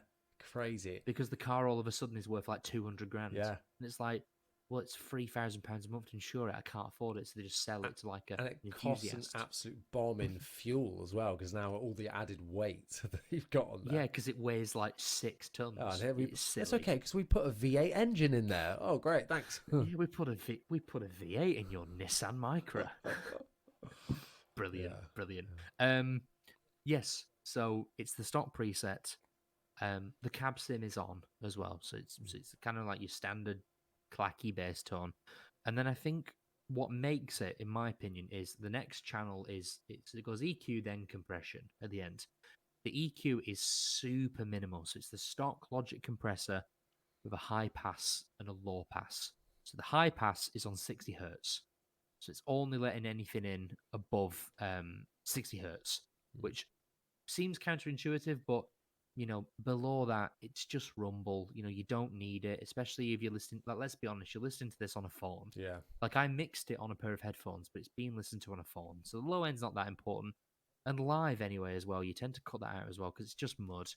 crazy. Because the car all of a sudden is worth like 200 grand. Yeah, and it's like, well, it's £3,000 a month to insure it. I can't afford it, so they just sell it to like and it costs an absolute bomb in fuel as well, because now all the added weight that you've got on there. Yeah, because it weighs like 6 tons. Oh, it's okay because we put a V8 engine in there. Oh, great, thanks. Yeah, we put a V8 in your Nissan Micra. Brilliant. Yes. So it's the stock preset. The cab sim is on as well, so it's kind of like your standard clacky bass tone. And then I think what makes it, in my opinion, is the next channel it goes EQ then compression at the end. The EQ is super minimal, so it's the stock Logic compressor with a high pass and a low pass. So the high pass is on 60 hertz, so it's only letting anything in above 60 hertz, which seems counterintuitive, but below that, it's just rumble. You don't need it, especially if you're listening. Like, let's be honest, you're listening to this on a phone. Yeah. Like, I mixed it on a pair of headphones, but it's being listened to on a phone. So the low end's not that important. And live anyway as well, you tend to cut that out as well because it's just mud.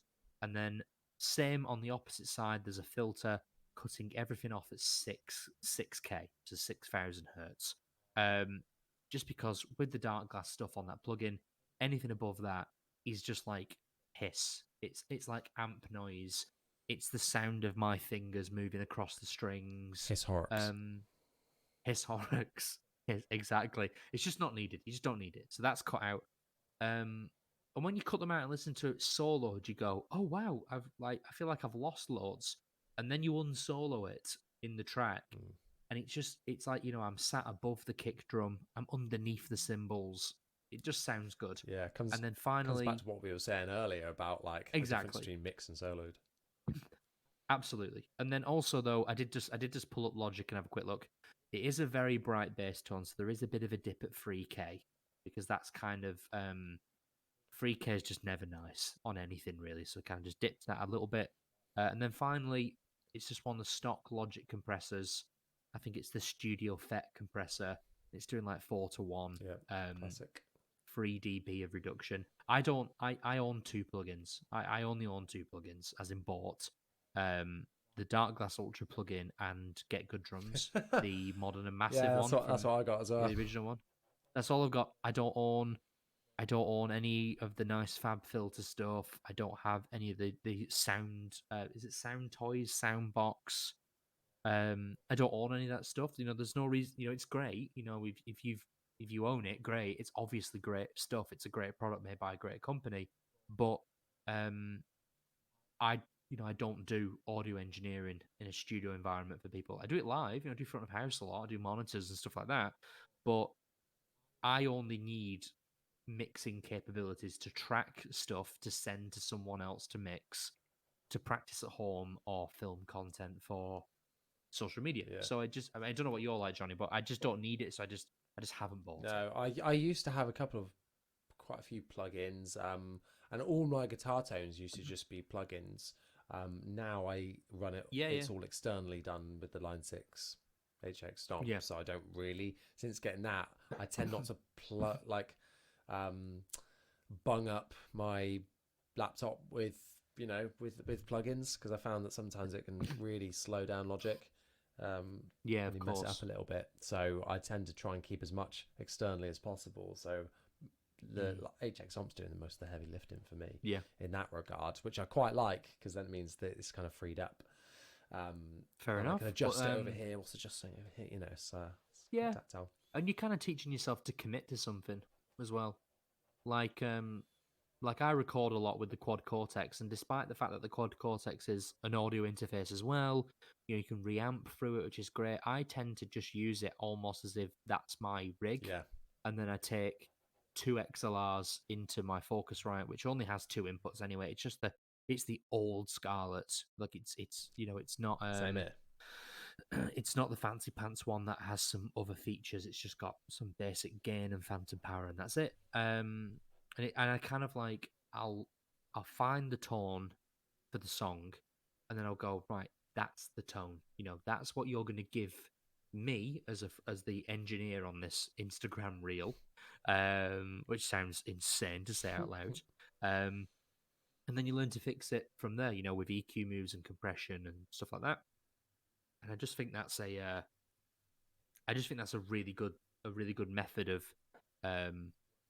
And then same on the opposite side, there's a filter. cutting everything off at 6K, so 6,000 hertz. Um, just because with the dark glass stuff on that plugin, anything above that is just like hiss. It's like amp noise. It's the sound of my fingers moving across the strings. Chris Horrocks. Hiss Horrocks. Yes, exactly. It's just not needed. You just don't need it. So that's cut out. And when you cut them out and listen to it soloed, you go, "Oh wow, I feel like I've lost loads." And then you unsolo it in the track, and it's like I'm sat above the kick drum, I'm underneath the cymbals. It just sounds good. Yeah, And then comes back finally, to what we were saying earlier about like the difference exactly, between mix and soloed. absolutely. And then also though, I did just pull up Logic and have a quick look. It is a very bright bass tone, so there is a bit of a dip at 3K because that's kind of 3K is just never nice on anything really, so it kind of just dips that a little bit. And then finally, it's just one of the stock Logic compressors. I think it's the Studio FET compressor. It's doing like 4:1. Yeah, classic. 3 dB of reduction. I own two plugins. I only own two plugins, as in bought. The Dark Glass Ultra plugin and Get Good Drums, the modern and massive Yeah, one. that's what I got as well. The original one. That's all I've got. I don't own any of the nice Fab Filter stuff. I don't have any of the sound. Is it Sound Toys, Sound Box? I don't own any of that stuff. There's no reason. It's great. If you own it, great. It's obviously great stuff. It's a great product made by a great company. But I I don't do audio engineering in a studio environment for people. I do it live. I do front of house a lot. I do monitors and stuff like that. But I only need mixing capabilities to track stuff to send to someone else to mix, to practice at home, or film content for social media. Yeah. So I don't know what you're like, Johnny, but I just don't need it. So I just haven't bought it. No, I used to have quite a few plugins, and all my guitar tones used to just be plugins. Now I run it. Yeah, It's yeah. all externally done with the Line 6 HX Stomp. Yeah. So I don't really, since getting that, I tend not to bung up my laptop with with plugins, because I found that sometimes it can really slow down Logic. Yeah, and of you mess it course. up a little bit. So I tend to try and keep as much externally as possible. So the HX Omp's doing the most of the heavy lifting for me Yeah. in that regard, which I quite like, because then it means that it's kind of freed up. Fair and enough. I can adjust But, it over here, also adjust it over here. It's yeah, tactile. and you're kind of teaching yourself to commit to something as well. Like I record a lot with the Quad Cortex, and despite the fact that the Quad Cortex is an audio interface as well, you can reamp through it, which is great. I tend to just use it almost as if that's my rig, Yeah. and then I take two XLRs into my Focusrite, which only has two inputs anyway. It's the old Scarlett. Like it's not Same here. it's not the fancy pants one that has some other features. It's just got some basic gain and phantom power, and that's it. And I kind of like I'll find the tone for the song, and then I'll go, right, that's the tone. That's what you're going to give me as the engineer on this Instagram reel, which sounds insane to say out loud. And then you learn to fix it from there, with EQ moves and compression and stuff like that. And I just think that's a really good method of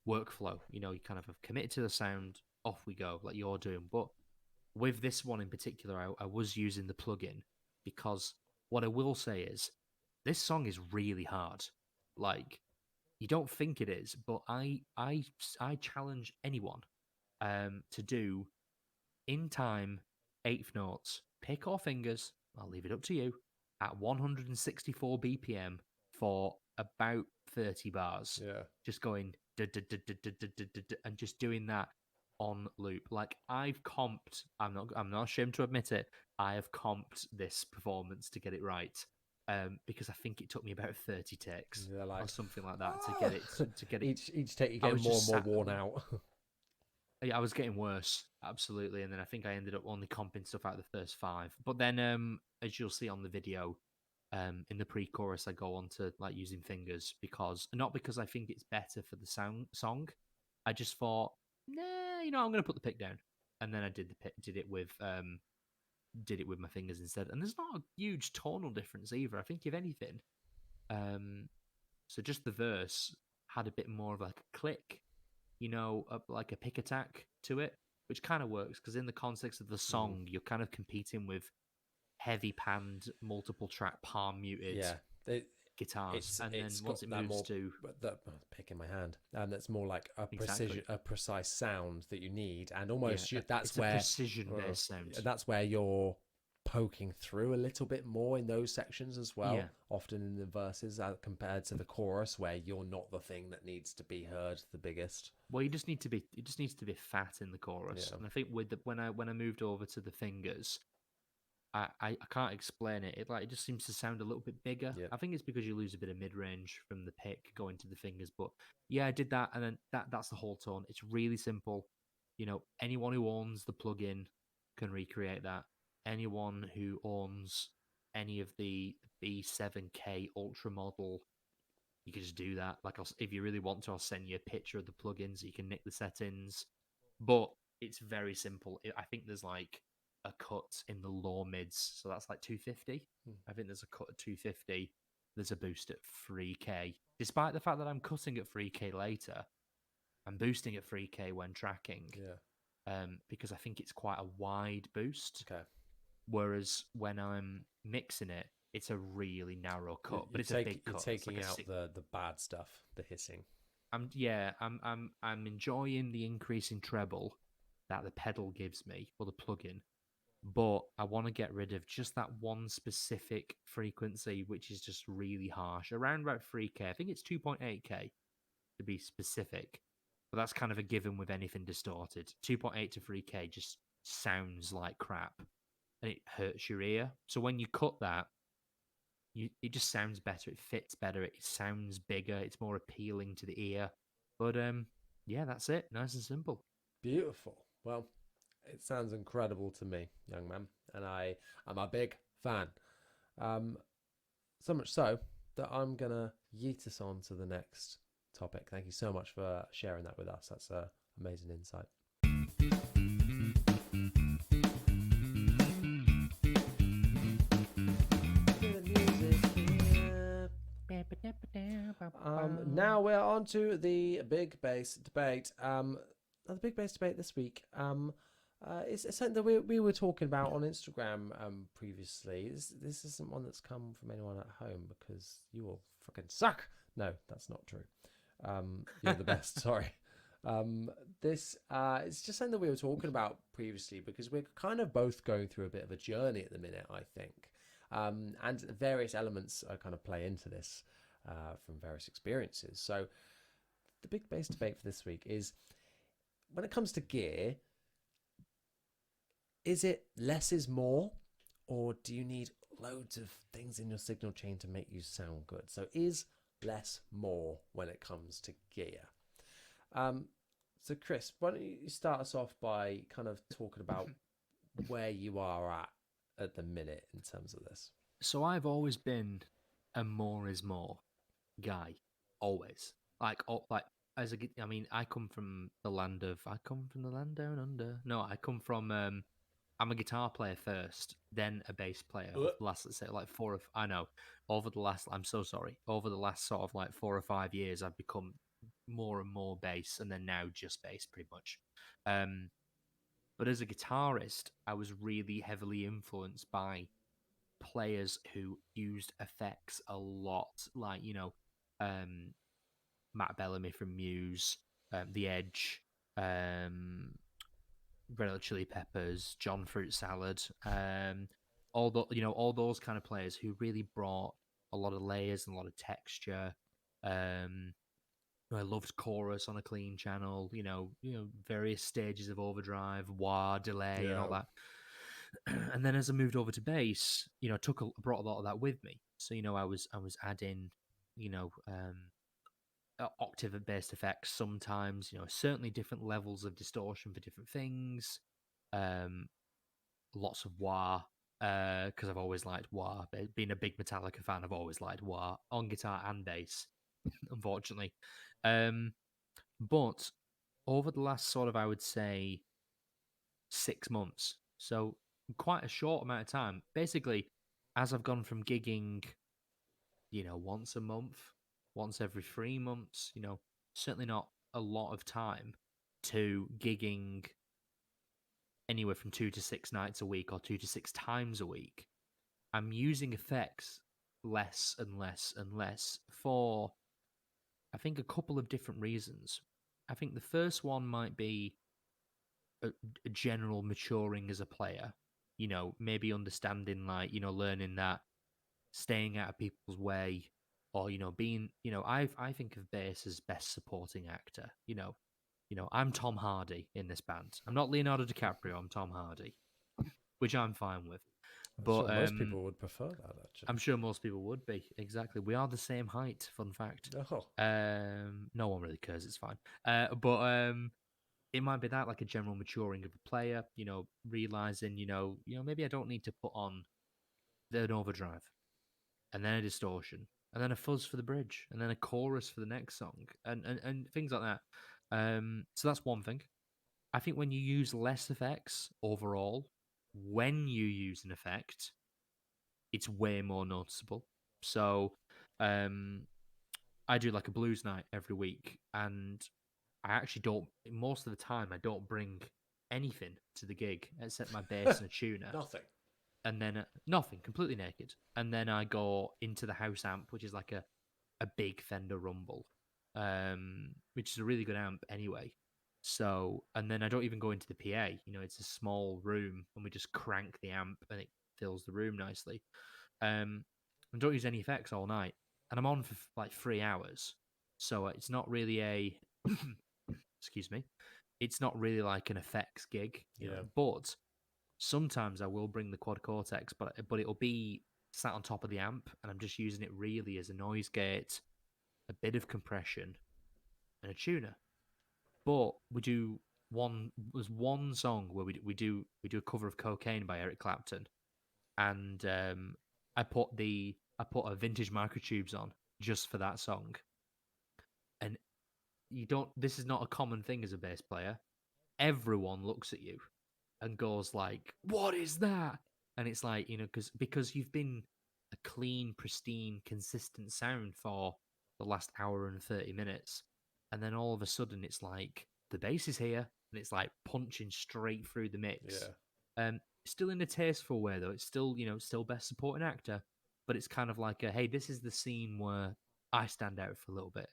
workflow. You kind of have committed to the sound, off we go, like you're doing. But with this one in particular, I was using the plugin because what I will say is this song is really hard. Like, you don't think it is, but I challenge anyone to do in time eighth notes, pick or fingers. I'll leave it up to you at 164 BPM for about 30 bars. Yeah. Just going and just doing that on loop. Like I've comped, I'm not ashamed to admit it, I have comped this performance to get it right. Because I think it took me about 30 takes or something like that to get it. Each take you get more and more worn out. Yeah, I was getting worse, absolutely, and then I think I ended up only comping stuff out of the first five. But then, as you'll see on the video, in the pre-chorus, I go on to like using fingers not because I think it's better for the song. I just thought, nah, I'm going to put the pick down, and then I did it with did it with my fingers instead. And there's not a huge tonal difference either. I think if anything, so just the verse had a bit more of like a click, like a pick attack to it, which kind of works because in the context of the song, you're kind of competing with heavy panned, multiple track, palm muted Yeah, guitars, and then it's once got it that moves more to pick in my hand, and that's more like a exactly, a precise sound that you need, and almost that's it's a where precision based sound. that's where you're poking through a little bit more in those sections as well. Yeah. Often in the verses, compared to the chorus, where you're not the thing that needs to be heard the biggest. Well, you just need to be. It just needs to be fat in the chorus, Yeah. and I think with when I moved over to the fingers, I can't explain it. It just seems to sound a little bit bigger. Yeah. I think it's because you lose a bit of mid range from the pick going to the fingers. But yeah, I did that, and then that's the whole tone. It's really simple. Anyone who owns the plugin can recreate that. Anyone who owns any of the B7K Ultra model, you can just do that. Like, if you really want to, I'll send you a picture of the plugins. You can nick the settings, but it's very simple. I think there's like a cut in the low mids, so that's like 250. I think there's a cut at 250. There's a boost at 3K. Despite the fact that I'm cutting at 3K later, I'm boosting at 3K when tracking. Yeah. Because I think it's quite a wide boost. Okay. Whereas when I'm mixing it, it's a really narrow cut, but it's a big cut. You're taking like out the bad stuff, the hissing. I'm enjoying the increase in treble that the pedal gives me, or the plugin, but I want to get rid of just that one specific frequency, which is just really harsh, around about 3K. I think it's 2.8K to be specific, but that's kind of a given with anything distorted. 2.8 to 3K just sounds like crap, and it hurts your ear. So when you cut that, it just sounds better. It fits better. It sounds bigger. It's more appealing to the ear. But yeah, that's it. Nice and simple. Beautiful. Well, it sounds incredible to me, young man, and I am a big fan. So much so that I'm gonna yeet us on to the next topic. Thank you so much for sharing that with us. That's amazing insight. Now we're on to the big bass debate. The big bass debate this week is something that we were talking about on Instagram previously. This isn't one that's come from anyone at home because you all fucking suck. No, that's not true. You're the best. Sorry. This it's just something that we were talking about previously because we're kind of both going through a bit of a journey at the minute, I think. And various elements kind of play into this from various experiences. So the big bass debate for this week is, when it comes to gear, is it less is more, or do you need loads of things in your signal chain to make you sound good? So is less more when it comes to gear? So Chris, why don't you start us off by kind of talking about where you are at the minute in terms of this? So I've always been a more is more guy, always. Like I mean, I come from the land down under. No, I come from. I'm a guitar player first, then a bass player. Over the last, let's say, like I know. I'm so sorry. Over the last sort of like 4 or 5 years, I've become more and more bass, and then now just bass, pretty much. But as a guitarist, I was really heavily influenced by players who used effects a lot, like Matt Bellamy from Muse, The Edge, Red Hot Chili Peppers, John Fruit Salad, all those kind of players who really brought a lot of layers and a lot of texture. I loved chorus on a clean channel. Various stages of overdrive, wah, delay, and all that. And then as I moved over to bass, brought a lot of that with me. So I was adding, octave-based effects sometimes. Certainly different levels of distortion for different things. Lots of wah, because I've always liked wah. Being a big Metallica fan, I've always liked wah on guitar and bass. Unfortunately, but over the last sort of, I would say, 6 months. So quite a short amount of time. Basically, as I've gone from gigging, once a month, once every 3 months, certainly not a lot of time, to gigging anywhere from 2 to 6 nights a week or 2 to 6 times a week, I'm using effects less and less and less for, I think, a couple of different reasons. I think the first one might be a general maturing as a player, maybe understanding, like, learning that staying out of people's way, or being, I think of bass as best supporting actor. I'm Tom Hardy in this band. I'm not Leonardo DiCaprio. I'm Tom Hardy, which I'm fine with. I'm But sure most people would prefer that, actually. I'm sure most people would be. Exactly. We are the same height. Fun fact. Oh. No one really cares. It's fine. But it might be that, like, a general maturing of a player. Realizing, maybe I don't need to put on an overdrive, and then a distortion, and then a fuzz for the bridge, and then a chorus for the next song, and things like that. So that's one thing. I think when you use less effects overall, when you use an effect, it's way more noticeable. So, um, I do like a blues night every week, and I actually don't. Most of the time, I don't bring anything to the gig except my bass and a tuner. Nothing. And then nothing, completely naked. And then I go into the house amp, which is like a big Fender Rumble, which is a really good amp anyway. So, and then I don't even go into the PA. It's a small room, and we just crank the amp, and it fills the room nicely. And don't use any effects all night, and I'm on for like 3 hours. So it's not really a excuse me. It's not really like an effects gig, but sometimes I will bring the quad cortex, but it'll be sat on top of the amp, and I'm just using it really as a noise gate, a bit of compression, and a tuner. But there's one song where we do a cover of Cocaine by Eric Clapton, and I put a vintage microtubes on just for that song, and you don't. This is not a common thing as a bass player. Everyone looks at you and goes like, "What is that?" And it's like, because you've been a clean, pristine, consistent sound for the last hour and 30 minutes, and then all of a sudden it's like the bass is here, and it's like punching straight through the mix. Still in a tasteful way though. It's still, still best supporting actor, but it's kind of like hey, this is the scene where I stand out for a little bit.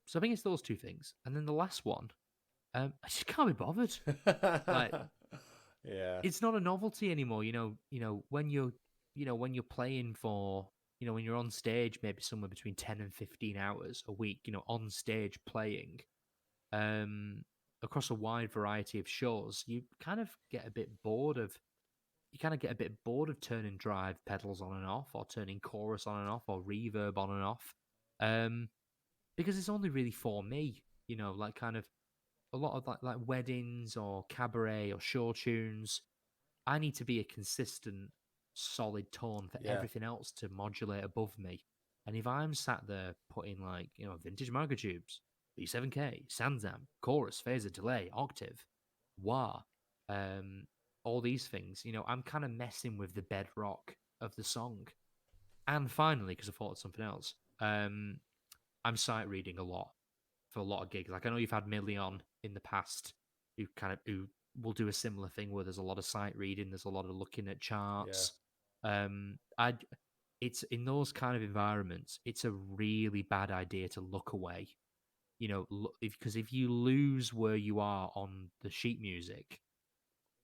So I think it's those two things, and then the last one, I just can't be bothered. Like, Yeah. it's not a novelty anymore. When you're playing for, when you're on stage, maybe somewhere between 10 and 15 hours a week, on stage playing, across a wide variety of shows, you kind of get a bit bored of. You kind of get a bit bored of turning drive pedals on and off, or turning chorus on and off, or reverb on and off, because it's only really for me. Like, kind of a lot of like weddings or cabaret or show tunes. I need to be a consistent, solid tone for everything else to modulate above me. And if I'm sat there putting, like, vintage microtubes, B7K, Sanzam, chorus, phaser, delay, octave, wah, all these things, I'm kind of messing with the bedrock of the song. And finally, because I thought of something else, I'm sight reading a lot for a lot of gigs. Like, I know you've had Millie on in the past, who will do a similar thing where there's a lot of sight reading, there's a lot of looking at charts. It's in those kind of environments, it's a really bad idea to look away. Because if you lose where you are on the sheet music,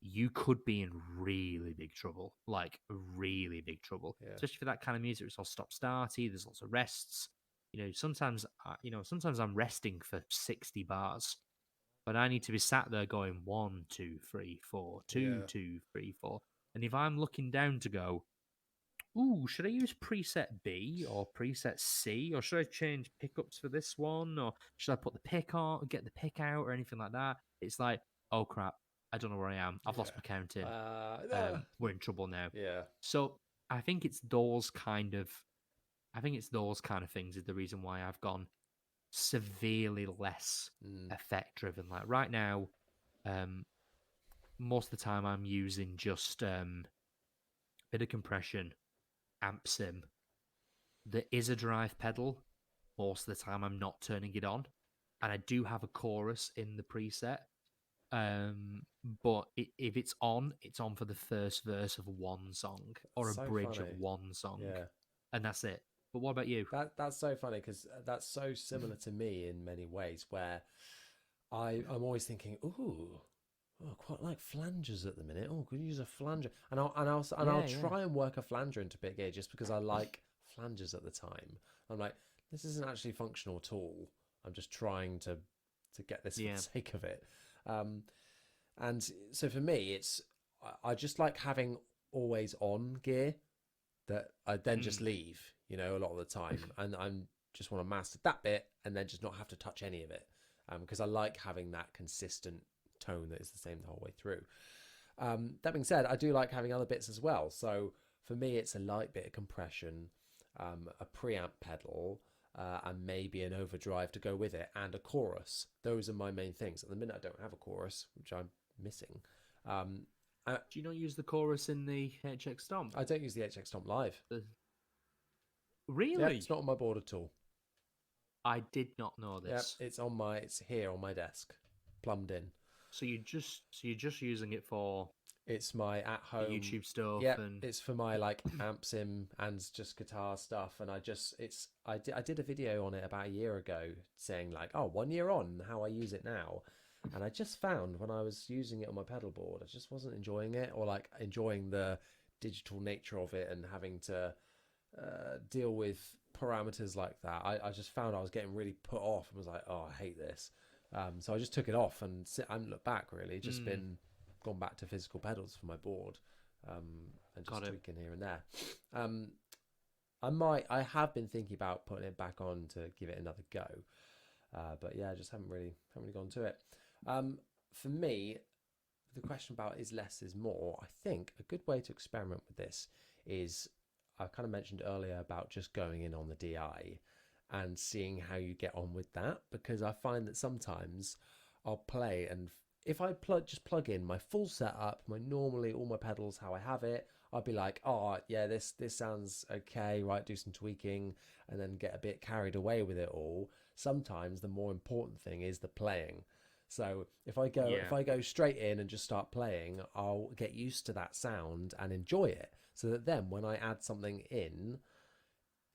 you could be in really big trouble, like really big trouble, especially for that kind of music. It's all stop-starty. There's lots of rests. Sometimes I'm resting for 60 bars, but I need to be sat there going 1, 2, 3, 4, 2, 2, 3, 4. And if I'm looking down to go, ooh, should I use preset B or preset C, or should I change pickups for this one, or should I put the pick on, get the pick out, or anything like that? It's like, oh crap, I don't know where I am. I've lost my counting. We're in trouble now. Yeah. So I think it's those kind of things is the reason why I've gone severely less effect driven. Like right now, most of the time I'm using just bit of compression, amp sim. There is a drive pedal. Most of the time I'm not turning it on, and I do have a chorus in the preset. But if it's on for the first verse of one song or a So bridge of funny. one song, Yeah. and that's it. But what about you? That's so funny because that's so similar to me in many ways. Where I'm always thinking, ooh, oh, I quite like flanges at the minute. Oh, could use a flanger, and I'll Yeah, yeah. try and work a flanger into bit gear just because I like flanges at the time. I'm like, this isn't actually functional at all. I'm just trying to get this for the Yeah. sake of it. Um, and so for me, I just like having always on gear that I then just Mm. leave, a lot of the time, and I'm just want to master that bit and then just not have to touch any of it, because I like having that consistent tone that is the same the whole way through. That being said, I do like having other bits as well. So for me, it's a light bit of compression, a preamp pedal, and maybe an overdrive to go with it, and a chorus. Those are my main things. At the minute, I don't have a chorus, which I'm missing. Um, Do you not use the chorus in the HX Stomp? I don't use the HX Stomp Live. Yep, Really? it's not on my board at all. I did not know Yep, this. it's here on my desk, plumbed in. You're just using it for It's my at the home. YouTube stuff Yep, and it's for my like amp sim and just guitar stuff. And I did a video on it about a year ago saying like, oh, 1 year on, how I use it now. And I just found when I was using it on my pedal board, I just wasn't enjoying it, or like enjoying the digital nature of it and having to deal with parameters like that. I just found I was getting really put off and was like, oh, I hate this. So I just took it off and I haven't looked back really. Just been gone back to physical pedals for my board, and just tweaking here and there. I have been thinking about putting it back on to give it another go, but yeah, I just haven't really gone to it. For me, the question about is less is more. I think a good way to experiment with this is, I kind of mentioned earlier about just going in on the DI and seeing how you get on with that, because I find that sometimes I'll play, and if I just plug in my full setup, normally all my pedals how I have it, I'd be like, oh yeah, this sounds okay, right, do some tweaking, and then get a bit carried away with it all. Sometimes the more important thing is the playing. So if I go straight in and just start playing, I'll get used to that sound and enjoy it, so that then when I add something in,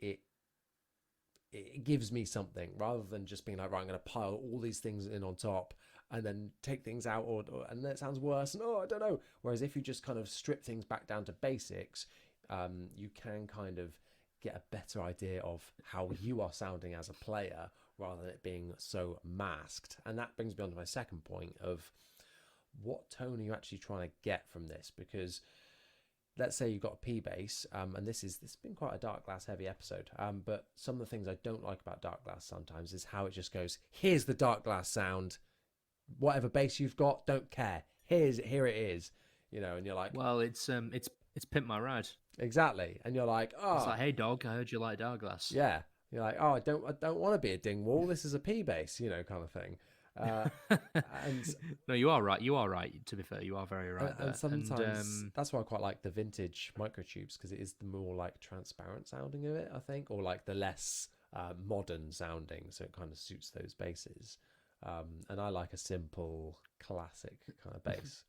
it gives me something, rather than just being like, right, I'm going to pile all these things in on top and then take things out, and that sounds worse, and I don't know. Whereas if you just kind of strip things back down to basics, you can kind of get a better idea of how you are sounding as a player, rather than it being so masked. And that brings me on to my second point of what tone are you actually trying to get from this? Because let's say you've got a P bass, and this has been quite a Dark Glass heavy episode, but some of the things I don't like about Dark Glass sometimes is how it just goes, here's the Dark Glass sound, whatever bass you've got, don't care, here it is, and you're like, well, it's Pimp My Ride. exactly, and you're like, It's oh like, hey dog, I heard you like Dark Glass. yeah, you're like, oh, I don't want to be a dingwall, this is a P bass, kind of thing. And No, you are right. You are right. To be fair, you are very right there. and sometimes that's why I quite like the vintage microtubes, because it is the more like transparent sounding of it, I think, or like the less modern sounding, so it kind of suits those basses. And I like a simple classic kind of bass.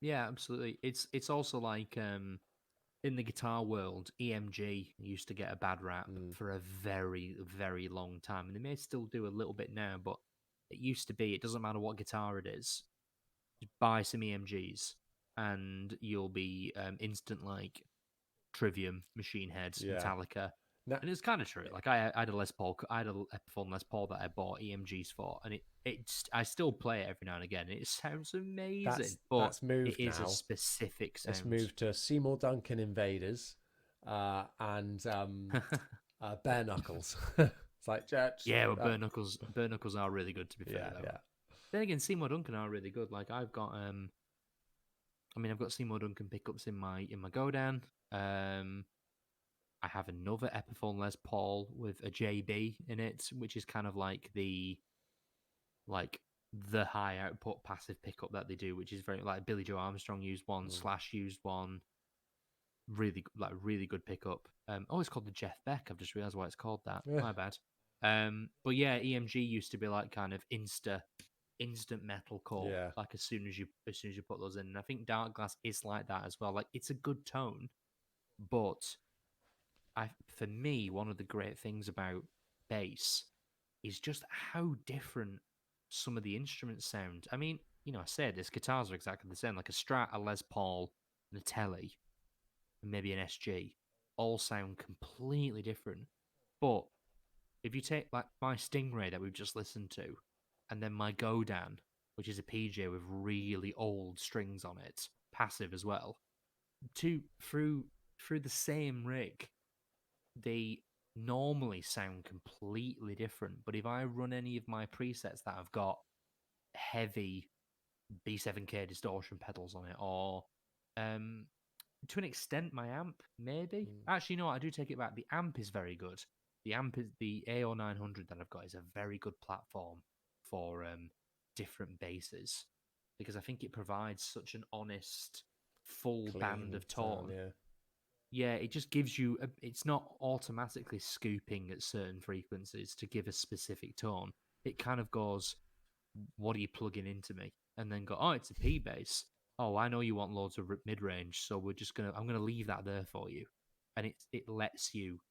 Yeah, absolutely. It's also like in the guitar world, EMG used to get a bad rap for a very, very long time. And they may still do a little bit now, but it used to be, it doesn't matter what guitar it is, just buy some EMGs and you'll be instant like Trivium, Machine Head, Yeah. Metallica. Now, And it's kind of true. Like I had a Les Paul, I had a Epiphone Les Paul that I bought EMGs for, and I still play it every now and again. And it sounds amazing, but that's moved it is now. a specific sound. It's moved to Seymour Duncan Invaders, and Bare Knuckles. It's like church. Yeah, well, Burn Knuckles are really good. To be fair, though. Yeah. Then again, Seymour Duncan are really good. Like I've got I've got Seymour Duncan pickups in my Godan. I have another Epiphone Les Paul with a JB in it, which is kind of like the the high output passive pickup that they do, which is very like Billy Joe Armstrong used one, Mm. Slash used one. Really good pickup. It's called the Jeff Beck. I've just realised why it's called that. Yeah. My bad. But yeah, EMG used to be like kind of instant metalcore. Yeah. Like as soon as you put those in, and I think Dark Glass is like that as well. Like it's a good tone, but for me, one of the great things about bass is just how different some of the instruments sound. I mean, I said this, guitars are exactly the same. Like a Strat, a Les Paul, and a Tele, and maybe an SG, all sound completely different. But if you take like my Stingray that we've just listened to, and then my Godan, which is a PJ with really old strings on it, passive as well, through the same rig, they normally sound completely different. But if I run any of my presets that have got heavy B7K distortion pedals on it, or to an extent my amp, maybe. Mm. Actually, no, I do take it back. The amp is very good. The AO900 that I've got is a very good platform for different basses because I think it provides such an honest, full band Clean of sound, tone. yeah. Yeah, it just gives you. It's not automatically scooping at certain frequencies to give a specific tone. It kind of goes, "What are you plugging into me?" And then go, "Oh, it's a P bass. Oh, I know you want loads of mid range, so I'm gonna leave that there for you." And it lets you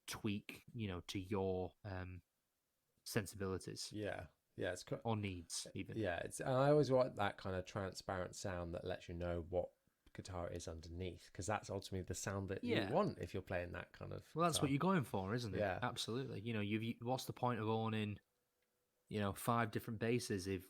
tweak, to your sensibilities Yeah. Yeah. or needs, even. Yeah. And I always want that kind of transparent sound that lets you know what guitar is underneath, because that's ultimately the sound that you Yeah. want if you're playing that kind of Well, that's what guitar. you're going for, isn't it? Yeah. Absolutely. What's the point of owning 5 different basses if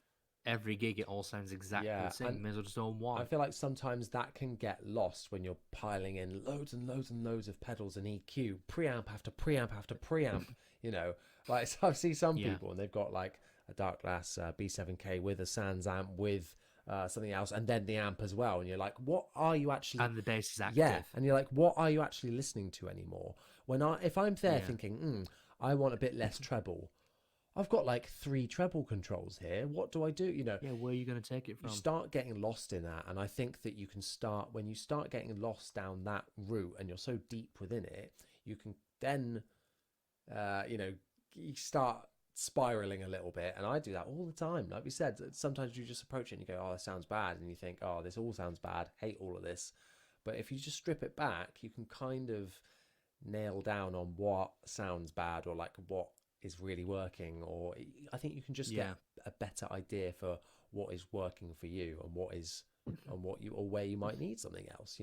every gig it all sounds exactly Yeah. the same? And You may as well just own I one. feel like sometimes that can get lost when you're piling in loads and loads and loads of pedals and EQ, preamp after preamp after preamp. Like so I see some Yeah. people and they've got like a Dark Glass B7K with a Sans amp with something else, and then the amp as well. And you're like, what are you actually? And the bass is Yeah, active. and you're like, what are you actually listening to anymore? If I'm there Yeah. thinking, I want a bit less treble. I've got like 3 treble controls here. What do I do? Yeah, where are you going to take it You from? start getting lost in that, and I think that you can start when you start getting lost down that route and you're so deep within it, you can then you start spiraling a little bit. And I do that all the time. Like we said, sometimes you just approach it and you go, oh, this sounds bad, and you think, oh, this all sounds bad, hate all of this. But if you just strip it back, you can kind of nail down on what sounds bad, or like what is really working, or I think you can just get Yeah. a better idea for what is working for you, and what you, or where you might need something else,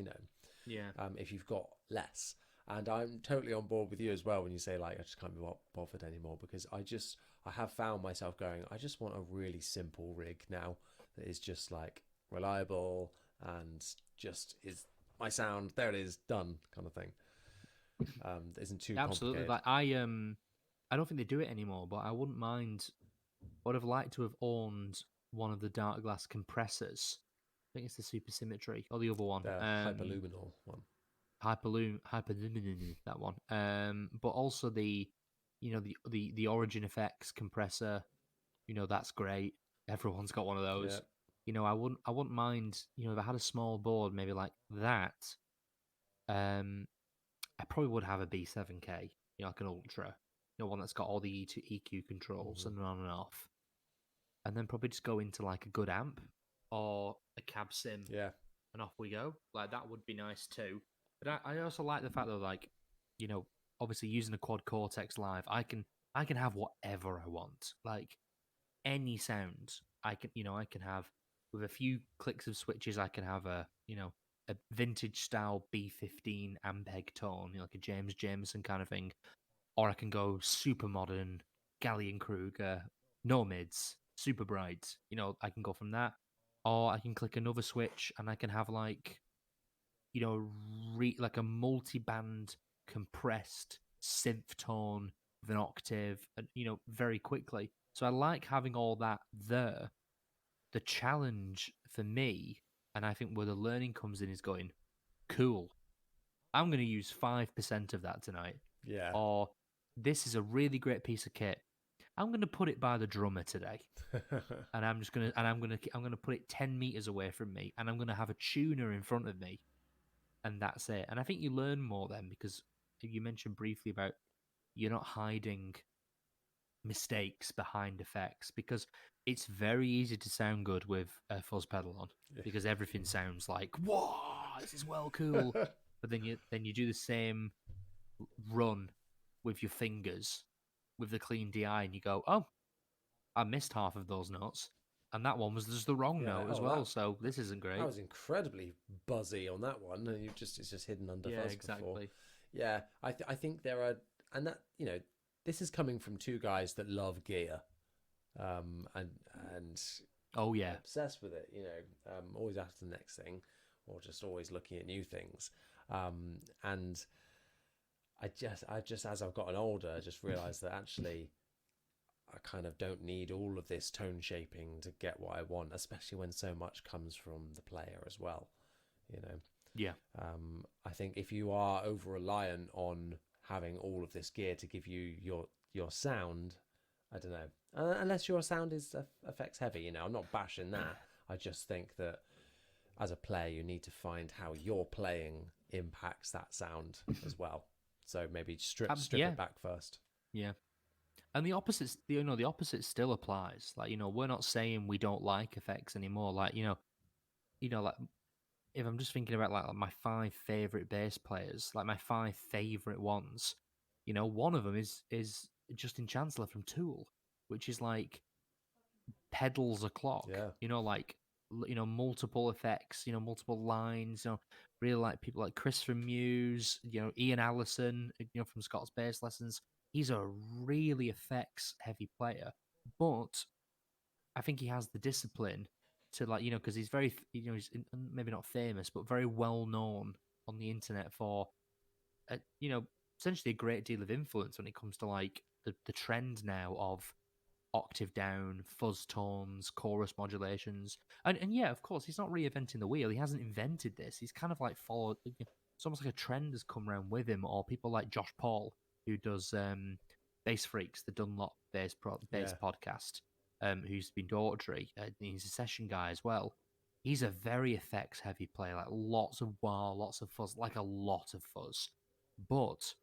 Yeah. if you've got less. And I'm totally on board with you as well when you say like I just can't be bothered anymore, because I have found myself going, I just want a really simple rig now that is just like reliable and just is my sound, there it is, done, kind of thing. That isn't too Absolutely. complicated. Like I don't think they do it anymore, but I wouldn't mind. I would have liked to have owned one of the Dark Glass compressors. I think it's the Supersymmetry or the other one. The hyperluminal one. Hyperluminal, that one. But also the Origin Effects compressor. That's great. Everyone's got one of Yeah. those. I wouldn't mind. If I had a small board, maybe like that. I probably would have a B7K, like an Ultra, one that's got all the EQ controls Hmm. and on and off, and then probably just go into like a good amp or a cab sim, Yeah. and off we go. Like that would be nice too. But I also like the fact that like, you know, obviously using a quad Cortex Live, I can have whatever I want, like any sound. I can have with a few clicks of switches. I can have a vintage style B15 Ampeg tone, like a James Jameson kind of thing, or I can go super modern Gallion Kruger, no mids, super bright. I can go from that, or I can click another switch and I can have like you know like a multi-band compressed synth tone with an octave, very quickly. So I like having all that there. The challenge for me, and I think where the learning comes in, is going, cool, I'm going to use 5% of that tonight. Yeah. Or this is a really great piece of kit. I'm gonna put it by the drummer today, and I'm gonna put it 10 meters away from me, and I'm gonna have a tuner in front of me, and that's it. And I think you learn more then because you mentioned briefly about you're not hiding mistakes behind effects because it's very easy to sound good with a fuzz pedal on Yeah. because everything sounds like whoa, this is well cool. But then you do the same run with your fingers with the clean DI and you go, oh, I missed half of those notes. And that one was just the wrong Yeah. note as Oh, well, so this isn't that great. was incredibly buzzy on that one, and it's just hidden under Yeah, fuzz before. exactly. Yeah, I think there are, and that this is coming from two guys that love gear, and Oh yeah. obsessed with it. Always after the next thing, or just always looking at new things. And I just as I've gotten older, I just realised that actually I kind of don't need all of this tone shaping to get what I want, especially when so much comes from the player as well. You know, Yeah. I think if you are over reliant on having all of this gear to give you your sound, I don't know. Unless your sound is effects heavy, I'm not bashing that. I just think that as a player, you need to find how your playing impacts that sound as well. So maybe strip Yeah. it back first. Yeah. And the opposite still applies. Like, we're not saying we don't like effects anymore. Like, like if I'm just thinking about like my five favorite bass players, like my five favorite ones, one of them is Justin Chancellor from Tool, which is like pedals a clock. Yeah. Like multiple effects, multiple lines. Really like people like Chris from Muse, Ian Allison, from Scott's Bass Lessons. He's a really effects heavy player, but I think he has the discipline to like because he's very he's maybe not famous but very well known on the internet for you know essentially a great deal of influence when it comes to like the trend now of octave down, fuzz tones, chorus modulations. And yeah, of course, he's not reinventing the wheel. He hasn't invented this. He's kind of like followed. It's almost like a trend has come around with him, or people like Josh Paul, who does Bass Freaks, the Dunlop bass Yeah. podcast, who's been Daughtry. He's a session guy as well. He's a very effects heavy player, like lots of wah, lots of fuzz, like a lot of fuzz. But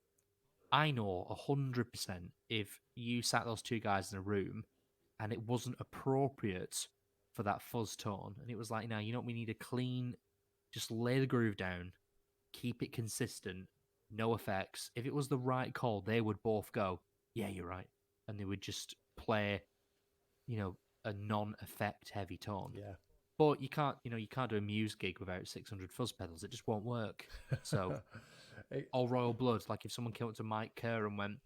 I know 100% if you sat those two guys in a room and it wasn't appropriate for that fuzz tone, and it was like, now, we need a clean, just lay the groove down, keep it consistent, no effects. If it was the right call, they would both go, yeah, you're right. And they would just play, a non-effect heavy tone. Yeah. But you can't do a Muse gig without 600 fuzz pedals. It just won't work. So all royal blood. Like if someone came up to Mike Kerr and went,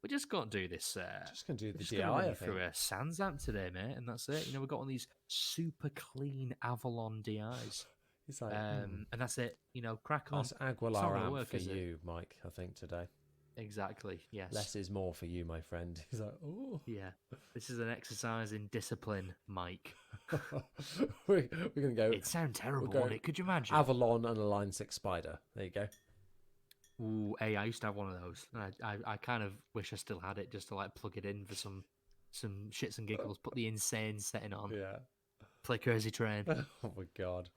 "We're just gonna do this. Just gonna do the just DI. gonna run I you think. through a Sans amp today, mate, and that's it. We've got one of these super clean Avalon DIs, It's like, and that's it. Crack on. that's It's not Aguilar gonna amp work, for is it? you, Mike. I think today. Exactly. Yes. Less is more for you, my friend. He's like, oh. Yeah. This is an exercise in discipline, Mike. we're gonna go. It sounds terrible, go wouldn't it? Could you imagine? Avalon and a Line 6 Spider. There you go. Ooh, hey, I used to have one of those. And I kind of wish I still had it just to like plug it in for some shits and giggles. Put the insane setting on. Yeah. Play Crazy Train. Oh my god.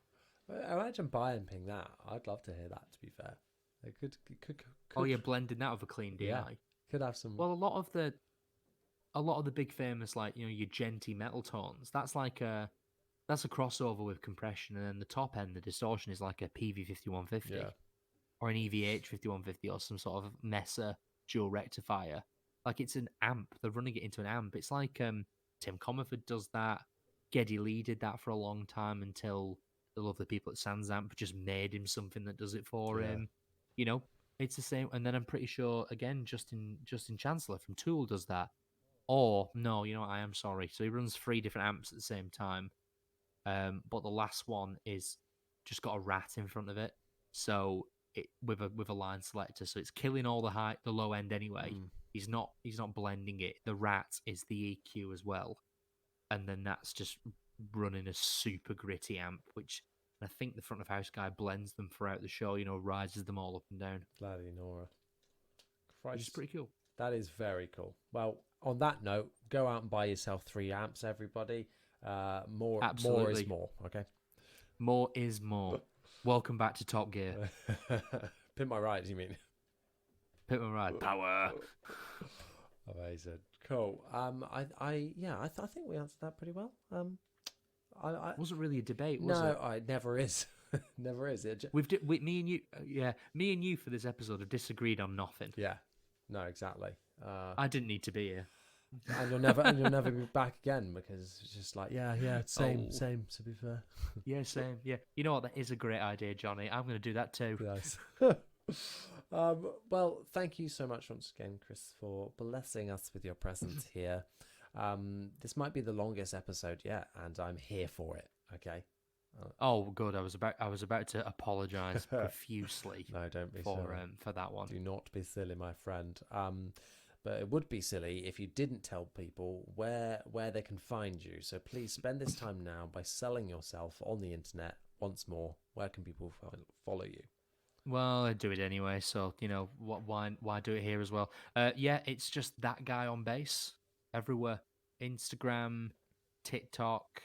Imagine biomping that. I'd love to hear that. To be fair, it could. Oh yeah, blending that with a clean DI. Yeah. Could have some. Well, a lot of the big famous like your genty metal tones. That's like that's a crossover with compression, and then the top end, the distortion is like a PV 5150. Yeah. Or an EVH 5150 or some sort of Messer dual rectifier. Like it's an amp. They're running it into an amp. It's like Tim Comerford does that. Geddy Lee did that for a long time until the lovely people at Sans Amp just made him something that does it for him. It's the same. And then I'm pretty sure again Justin Chancellor from Tool does that. Or no, I am sorry. So he runs 3 different amps at the same time. But the last one is just got a rat in front of it. So with a line selector, so it's killing all the low end anyway. He's not blending it. The rat is the EQ as well, and then that's just running a super gritty amp, which I think the front of house guy blends them throughout the show. Rises them all up and down. Bloody Nora. Which is pretty cool. That is very cool. Well, on that note, go out and buy yourself 3 amps, everybody. More is Absolutely. more. Okay. More is more. Welcome back to Top Gear. Pin my rides, you mean? Pit my ride. Power. Amazing. Cool. I think we answered that pretty well. It wasn't really a debate, was no, it? it never is. Never is. Me and you, me and you for this episode have disagreed on nothing. Yeah. No, exactly. I didn't need to be here. And you'll never be back again because it's just like, same. To be fair. Yeah, same. Yeah, you know what? That is a great idea, Johnny. I'm going to do that too. Nice. Well, thank you so much once again, Chris, for blessing us with your presence here. This might be the longest episode yet, and I'm here for it. Okay. Oh, good. I was about to apologise profusely. No, don't be silly. For that one. Do not be silly, my friend. But it would be silly if you didn't tell people where they can find you. So please spend this time now by selling yourself on the internet once more. Where can people follow you? Well, I do it anyway, so why do it here as well? It's just that guy on bass everywhere. Instagram, TikTok.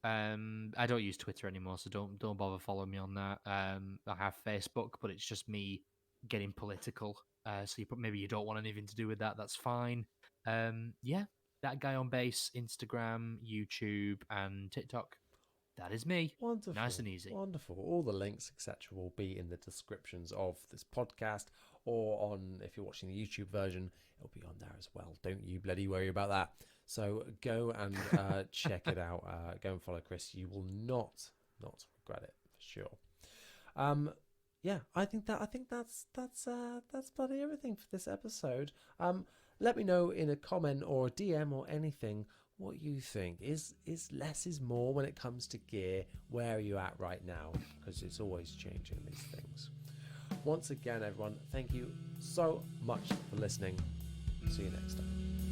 I don't use Twitter anymore, so don't bother following me on that. I have Facebook, but it's just me getting political. So maybe you don't want anything to do with that. That's fine. That guy on bass, Instagram, YouTube, and TikTok. That is me. Wonderful. Nice and easy. Wonderful. All the links, etc., will be in the descriptions of this podcast, or on, if you're watching the YouTube version, it'll be on there as well. Don't you bloody worry about that. So go and check it out. Go and follow Chris. You will not regret it for sure. I think that's bloody everything for this episode. Let me know in a comment or a DM or anything what you think. Is less is more when it comes to gear? Where are you at right now? Because it's always changing, these things. Once again, everyone, thank you so much for listening. See you next time.